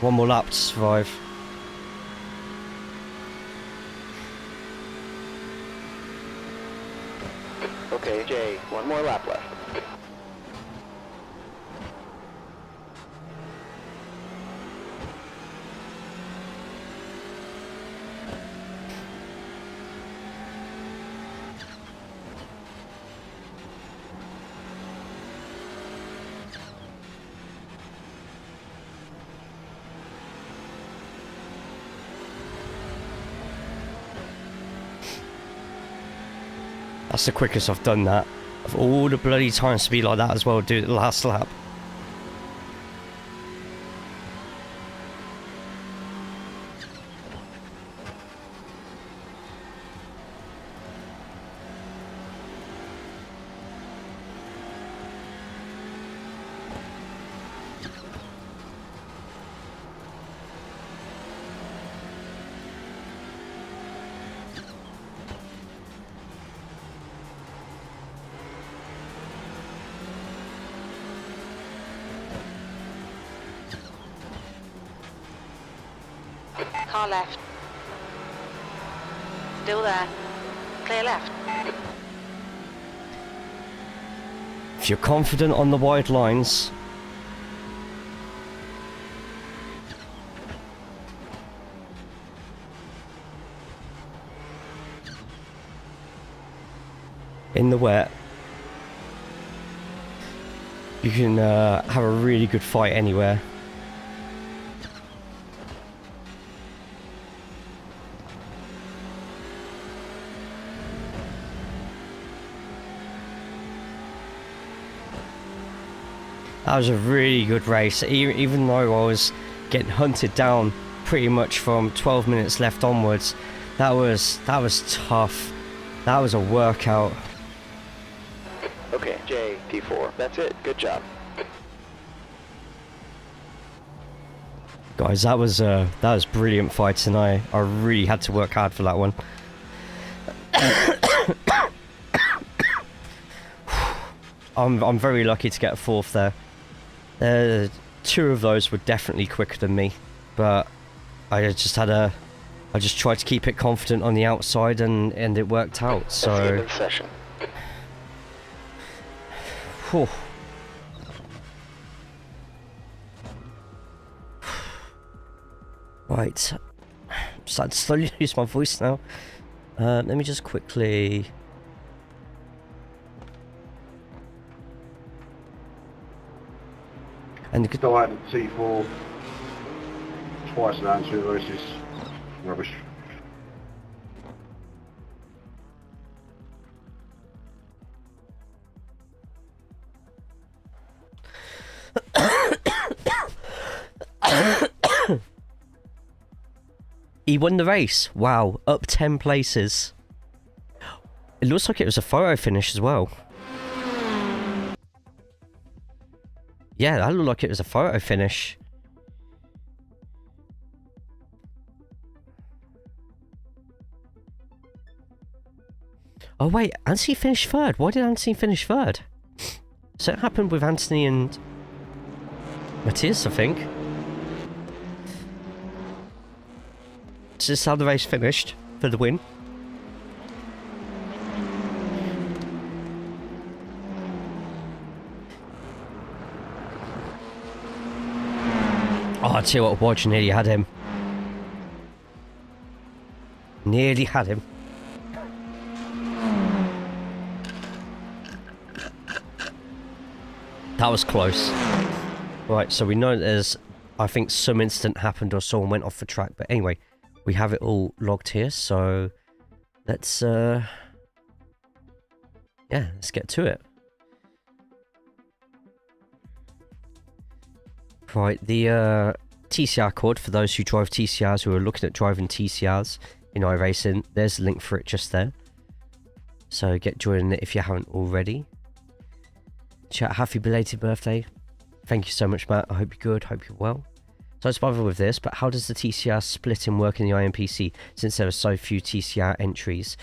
One more lap to survive. Okay, Jay, one more lap left. That's the quickest I've done that. Of all the bloody times to be like that as well, do it the last lap. Car left. Still there. Clear left. If you're confident on the wide lines, in the wet, you can have a really good fight anywhere. That was a really good race, even though I was getting hunted down pretty much from 12 minutes left onwards. That was tough. That was a workout. Okay, Jay, P4, that's it, good job. Guys, that was brilliant fights, and I really had to work hard for that one. I'm very lucky to get a fourth there. Two of those were definitely quicker than me, but I just tried to keep it confident on the outside, and it worked out. So That's the end of the session. Whew. Right, I'm starting to slowly lose my voice now. Let me just quickly. And Still had C4 twice an answer, the rest is rubbish. He won the race. Wow, up 10 places. It looks like it was a photo finish as well. Yeah, that looked like it was a photo finish. Oh wait, Anthony finished third. Why did Anthony finish third? So it happened with Anthony and Matthias, I think. Is this how the race finished for the win? Oh, I tell you what, Watch nearly had him. Nearly had him. That was close. Right, so we know there's, I think some incident happened or someone went off the track. But anyway, we have it all logged here, so let's, yeah, let's get to it. Right, the TCR code for those who drive TCRs, who are looking at driving TCRs in iRacing, there's a link for it just there. So get joining it if you haven't already. Chat, happy belated birthday. Thank you so much, Matt. I hope you're good, hope you're well. So let's bother with this, but how does the TCR splitting work in the IMPC since there are so few TCR entries?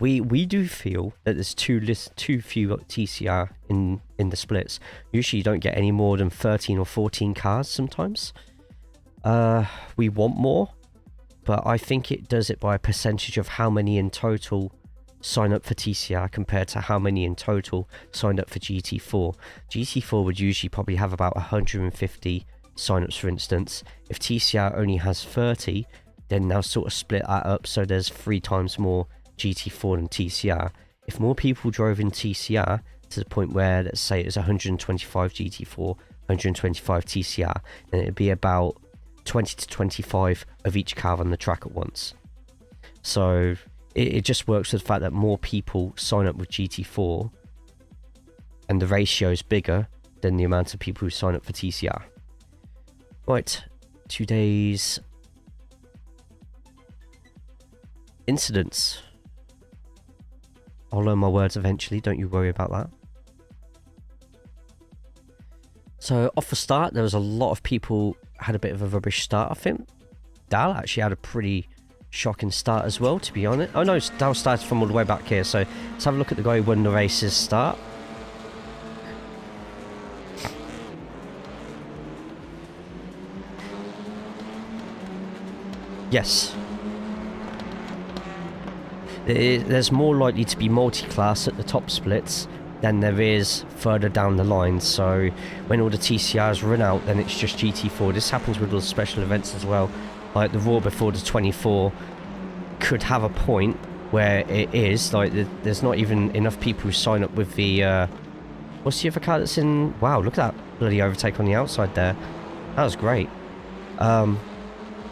we do feel that there's too few TCR in the splits. Usually you don't get any more than 13 or 14 cars sometimes. We want more, but I think it does it by a percentage of how many in total sign up for TCR compared to how many in total signed up for GT4. GT4 would usually probably have about 150 signups, for instance. If TCR only has 30, then they'll sort of split that up so there's 3 times more GT4 than TCR. If more people drove in TCR to the point where, let's say it was 125 GT4, 125 TCR, then it'd be about 20 to 25 of each car on the track at once. So it just works with the fact that more people sign up with GT4 and the ratio is bigger than the amount of people who sign up for TCR. Right, today's incidents. I'll learn my words eventually, don't you worry about that. So off the start, there was a lot of people had a bit of a rubbish start. I think Dal actually had a pretty shocking start as well, to be honest. Oh no, Dal started from all the way back here, so let's have a look at the guy who won the race's start. Yes. There's more likely to be multi-class at the top splits than there is further down the line, so when all the TCRs run out, then it's just GT4. This happens with all the special events as well, like the Raw before the 24 could have a point where it is like there's not even enough people who sign up with the what's the other car that's in. Wow, look at that bloody overtake on the outside there. That was great.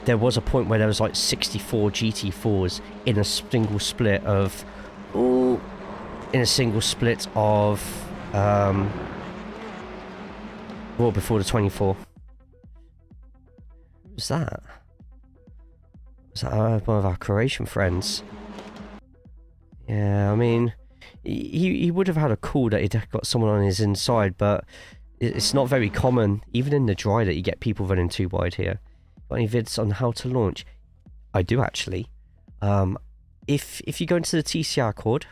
There was a point where there was like 64 GT4s in a single split of Raw before the 24. What was that? Was that one of our Croatian friends? Yeah, I mean, he would have had a call that he'd got someone on his inside, but it's not very common, even in the dry, that you get people running too wide here. Got any vids on how to launch? I do actually. If you go into the TCR cord,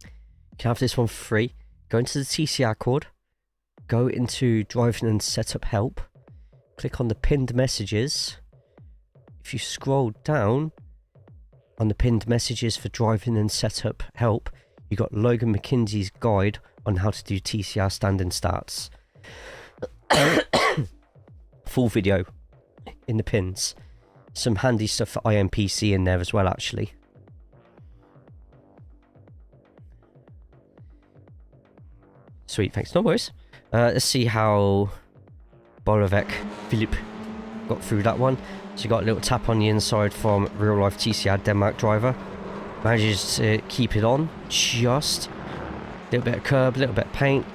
you can have this one for free. Go into the TCR cord, go into driving and setup help, click on the pinned messages. If you scroll down on the pinned messages for driving and setup help, you got Logan McKinsey's guide on how to do TCR standing starts. Full video in the pins. Some handy stuff for IMPC in there as well, actually. Sweet, thanks. No worries. Let's see how Bolovec Philip got through that one. So you got a little tap on the inside from real life TCR Denmark driver. Manages to keep it on. Just a little bit of curb, a little bit of paint.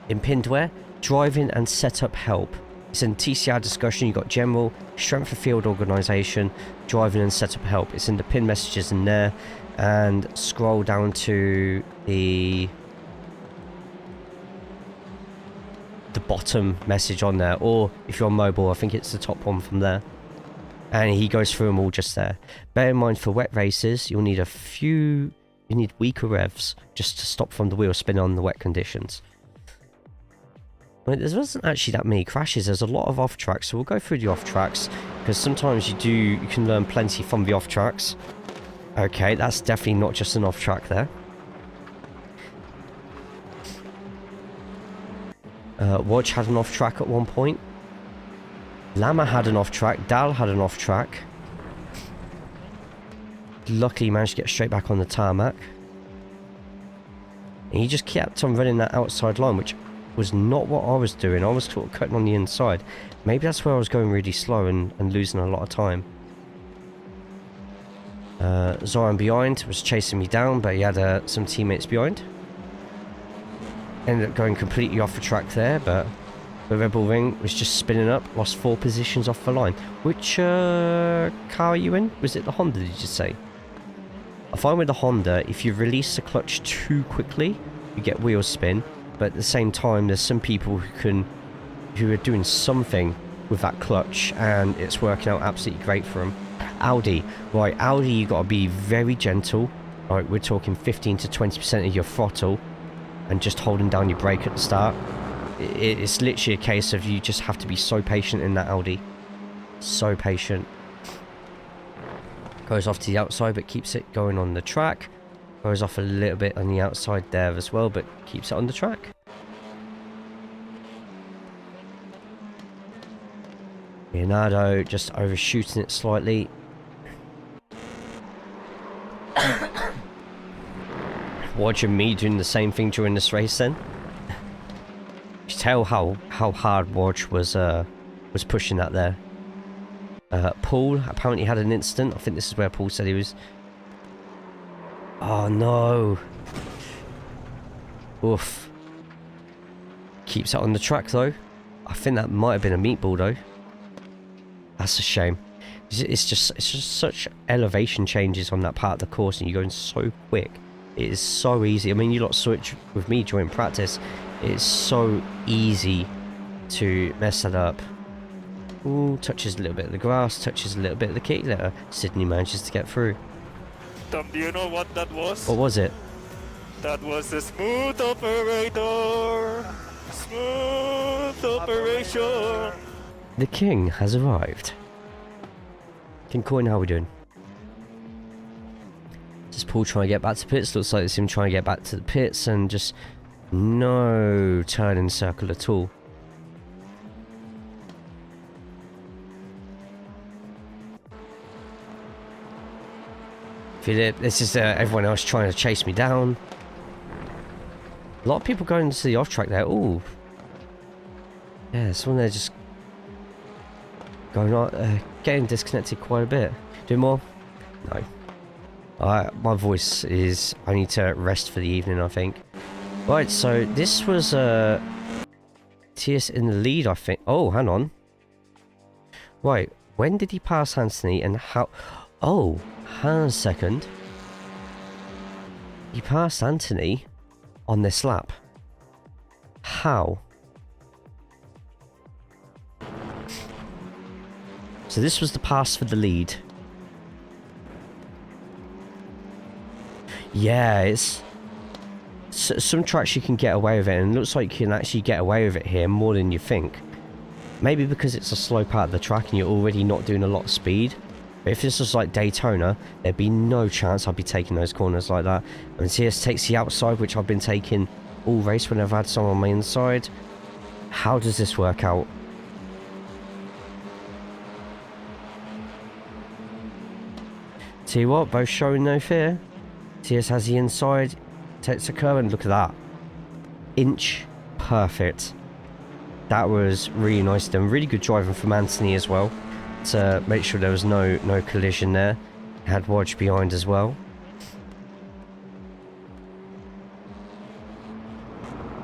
In pinned wear, driving and setup help. It's in TCR discussion. You got general, strength of field organisation, driving and setup help. It's in the pin messages in there, and scroll down to the bottom message on there, or if you're on mobile, I think it's the top one from there, and he goes through them all just there. Bear in mind, for wet races, you'll need you need weaker revs just to stop from the wheel spinning on the wet conditions. There wasn't actually that many crashes. There's a lot of off tracks, so we'll go through the off tracks because sometimes you can learn plenty from the off tracks. Okay, that's definitely not just an off track there. Wodge had an off track at one point. Lama had an off track. Dal had an off track. Luckily he managed to get straight back on the tarmac. And he just kept on running that outside line, which was not what I was doing. I was sort of cutting on the inside. Maybe that's where I was going really slow and losing a lot of time. Zoran behind was chasing me down, but he had some teammates behind. Ended up going completely off the track there, but the Red Bull Ring was just spinning up. Lost 4 positions off the line. Which car are you in? Was it the Honda, did you say? I find with the Honda, if you release the clutch too quickly, you get wheel spin. But at the same time, there's some people who are doing something with that clutch, and it's working out absolutely great for them. Audi. Right, Audi, you got to be very gentle. Right, we're talking 15 to 20% of your throttle and just holding down your brake at the start. It's literally a case of you just have to be so patient in that Audi. So patient. Goes off to the outside but keeps it going on the track. Goes off a little bit on the outside there as well, but keeps it on the track. Leonardo just overshooting it slightly. Watching me doing the same thing during this race then. You tell how hard Wodge was pushing that there. Paul apparently had an incident. I think this is where Paul said he was. Oh no. Oof. Keeps it on the track though. I think that might have been a meatball though. That's a shame. It's just such elevation changes on that part of the course and you're going so quick. It is so easy. I mean, you lot switch with me during practice. It's so easy to mess that up. Ooh, touches a little bit of the grass, touches a little bit of the kick litter. Sydney manages to get through. Tom, do you know what that was? What was it? That was a smooth operator. Smooth operation. The king has arrived. King Coin, how are we doing? Just Paul trying to get back to pits. Looks like it's him trying to get back to the pits and just no turning circle at all. Feel it. This is everyone else trying to chase me down. A lot of people going to the off track there. Ooh. Yeah, someone there just going on, getting disconnected quite a bit. Doing more? No. My voice is... I need to rest for the evening, I think. Right, so this was TS in the lead, I think. Oh, hang on. Right, when did he pass Anthony and how... Oh, hang on a second. He passed Anthony on this lap. How? So this was the pass for the lead. Yeah, it's... some tracks you can get away with it, and it looks like you can actually get away with it here more than you think. Maybe because it's a slow part of the track and you're already not doing a lot of speed. But if this was like Daytona, there'd be no chance I'd be taking those corners like that. And TS takes the outside, which I've been taking all race when I've had someone on my inside. How does this work out? See what? Both showing no fear. TS has the inside. Takes a curve and look at that. Inch perfect. That was really nice done. Really good driving from Anthony as well. To make sure there was no collision there. Had Wodge behind as well.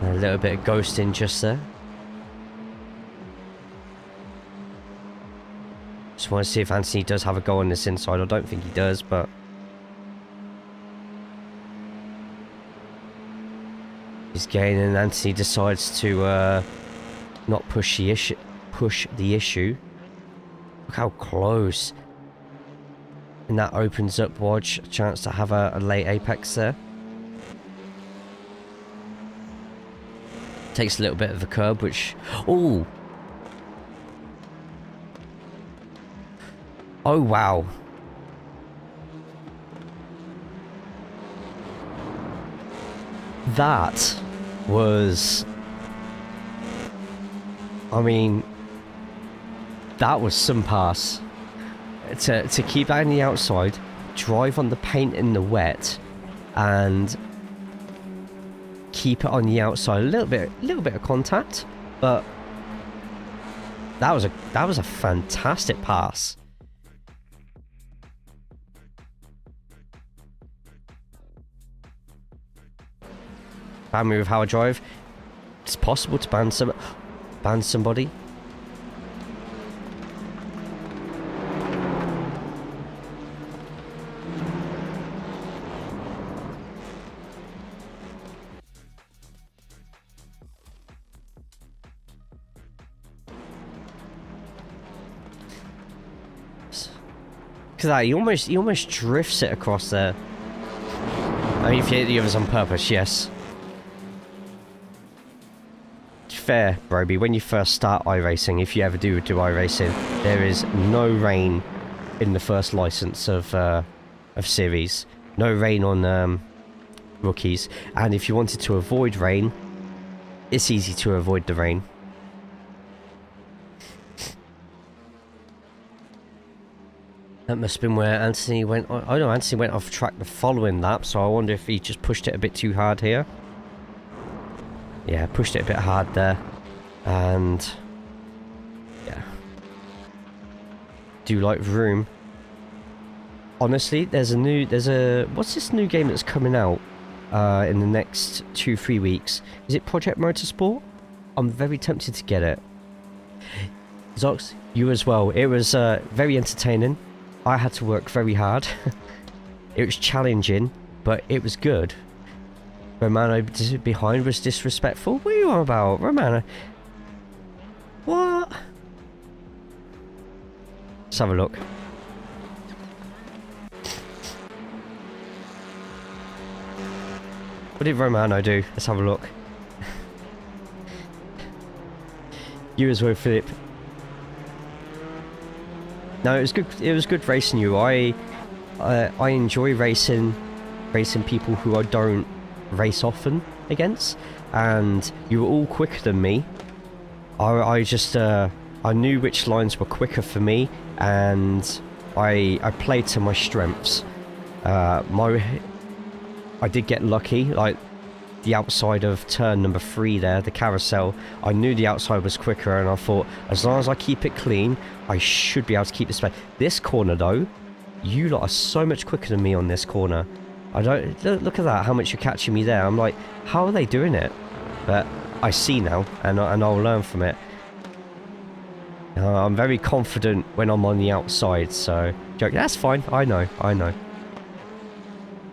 A little bit of ghosting just there. Just want to see if Anthony does have a go on this inside. I don't think he does, but... he's gaining and Anthony decides to not push the issue. Look how close. And that opens up Wodge a chance to have a late apex there. Takes a little bit of the curb, which... Oh! Oh, wow. That was... I mean... that was some pass. To keep that on the outside, drive on the paint in the wet, and keep it on the outside. A little bit of contact, but that was a fantastic pass. Ban me with how I drive. It's possible to ban somebody. Look at that, he almost drifts it across there. I mean, if you hit the others on purpose, yes. Fair, Broby, when you first start iRacing, if you ever do iRacing, there is no rain in the first license of series. No rain on rookies. And if you wanted to avoid rain, it's easy to avoid the rain. That must have been where Anthony went. Oh no, Anthony went off track the following lap, so I wonder if he just pushed it a bit too hard here. Yeah, pushed it a bit hard there. And yeah. Do like room. Honestly, what's this new game that's coming out in the next 2-3 weeks? Is it Project Motorsport? I'm very tempted to get it. Zox, you as well. It was very entertaining. I had to work very hard. It was challenging, but it was good. Romano behind was disrespectful. What are you on about, Romano? What? Let's have a look. What did Romano do? Let's have a look. You as well, Philip. No, it was good. It was good racing you. I enjoy racing people who I don't race often against, and you were all quicker than me. I just I knew which lines were quicker for me, and I played to my strengths. I did get lucky, like the outside of turn number 3 there, the carousel. I knew the outside was quicker, and I thought, as long as I keep it clean, I should be able to keep this. This corner though, you lot are so much quicker than me on this corner. I don't look at that, how much you're catching me there. I'm like, how are they doing it? But I see now, and I'll learn from it. I'm very confident when I'm on the outside, so joke. That's fine. I know.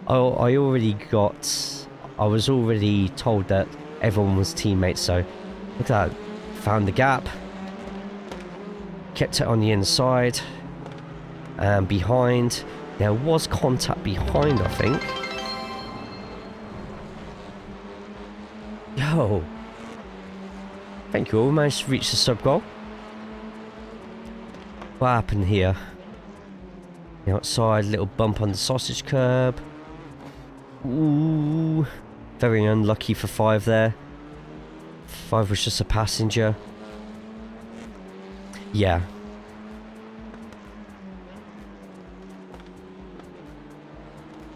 Oh, I was already told that everyone was teammates, so look at that. Found the gap. Kept it on the inside. And behind. There was contact behind, I think. Yo. Thank you all. Managed to reach the sub goal. What happened here? The outside, little bump on the sausage curb. Ooh. Very unlucky for 5 there. 5 was just a passenger. Yeah.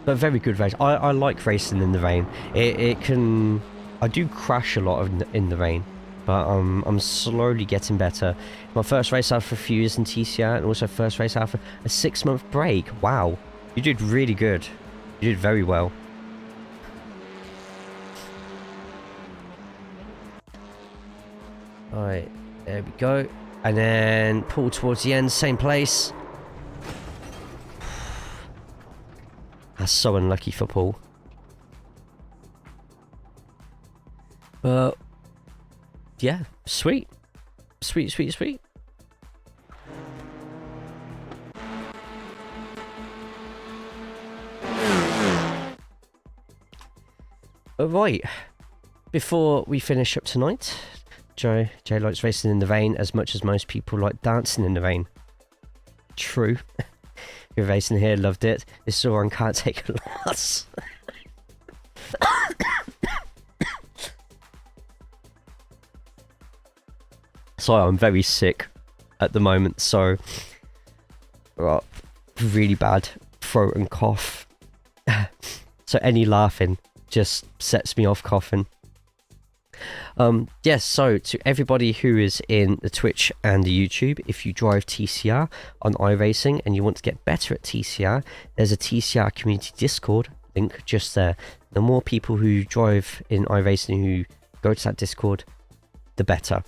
But very good race. I like racing in the rain. It can... I do crash a lot in the rain. But I'm slowly getting better. My first race after a few years in TCR, and also first race after a 6-month break. Wow. You did really good. You did very well. Alright, there we go. And then pull towards the end, same place. That's so unlucky for Paul. But yeah, sweet. Sweet. Alright, before we finish up tonight, Jay likes racing in the rain as much as most people like dancing in the rain. True. You're racing here, loved it. This Sauron can't take a loss. Sorry, I'm very sick at the moment, so really bad throat and cough. So any laughing just sets me off coughing. Yes, so to everybody who is in the Twitch and the YouTube, if you drive TCR on iRacing and you want to get better at TCR, there's a TCR community Discord link just there. The more people who drive in iRacing who go to that Discord, the better.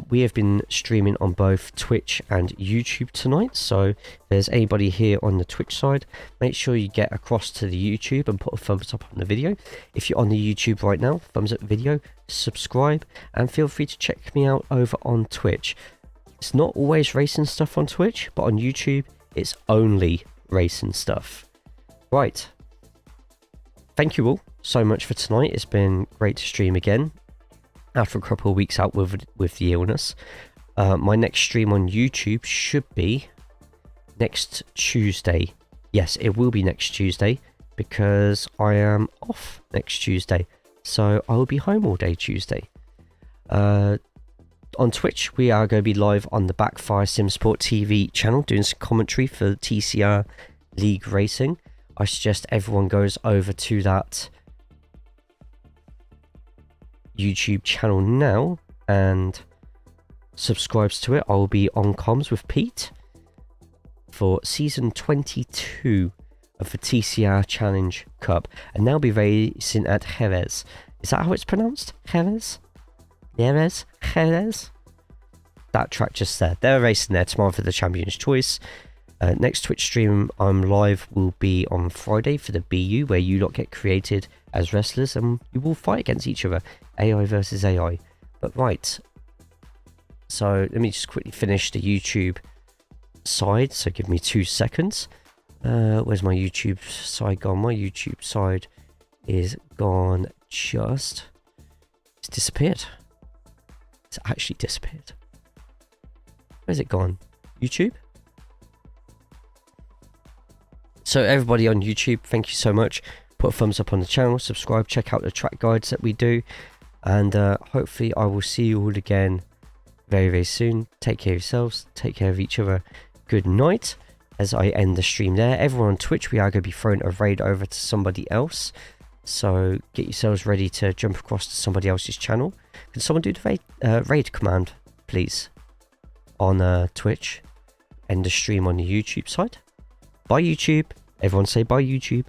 We have been streaming on both Twitch and YouTube tonight, so if there's anybody here on the Twitch side, make sure you get across to the YouTube and put a thumbs up on the video. If you're on the YouTube right now, thumbs up video, subscribe, and feel free to check me out over on Twitch. It's not always racing stuff on Twitch, but on YouTube It's only racing stuff. Right. Thank you all so much for tonight. It's been great to stream again after a couple of weeks out with the illness. My next stream on YouTube should be next Tuesday. Yes, it will be next Tuesday because I am off next Tuesday. So I will be home all day Tuesday. On Twitch, we are going to be live on the Backfire SimSport TV channel doing some commentary for TCR League Racing. I suggest everyone goes over to that YouTube channel now and subscribes to it. I will be on comms with Pete for season 22 of the TCR Challenge Cup, and they'll be racing at Jerez. Is that how it's pronounced? Jerez? Jerez? That track just there. They're racing there tomorrow for the Champion's Choice. Next Twitch stream I'm live will be on Friday for the BU, where you lot get created as wrestlers and you will fight against each other, AI versus AI. But right, so let me just quickly finish the YouTube side, so give me 2 seconds. Where's my YouTube side gone? My YouTube side is gone. It's disappeared. It's actually disappeared. Where's it gone? YouTube? So everybody on YouTube, thank you so much. Put a thumbs up on the channel, subscribe, check out the track guides that we do, and hopefully I will see you all again very, very soon. Take care of yourselves, take care of each other. Good night. As I end the stream there, everyone on Twitch, we are going to be throwing a raid over to somebody else, so get yourselves ready to jump across to somebody else's channel. Can someone do the raid command, please, on Twitch? End the stream on the YouTube side. Bye YouTube. Everyone say bye YouTube.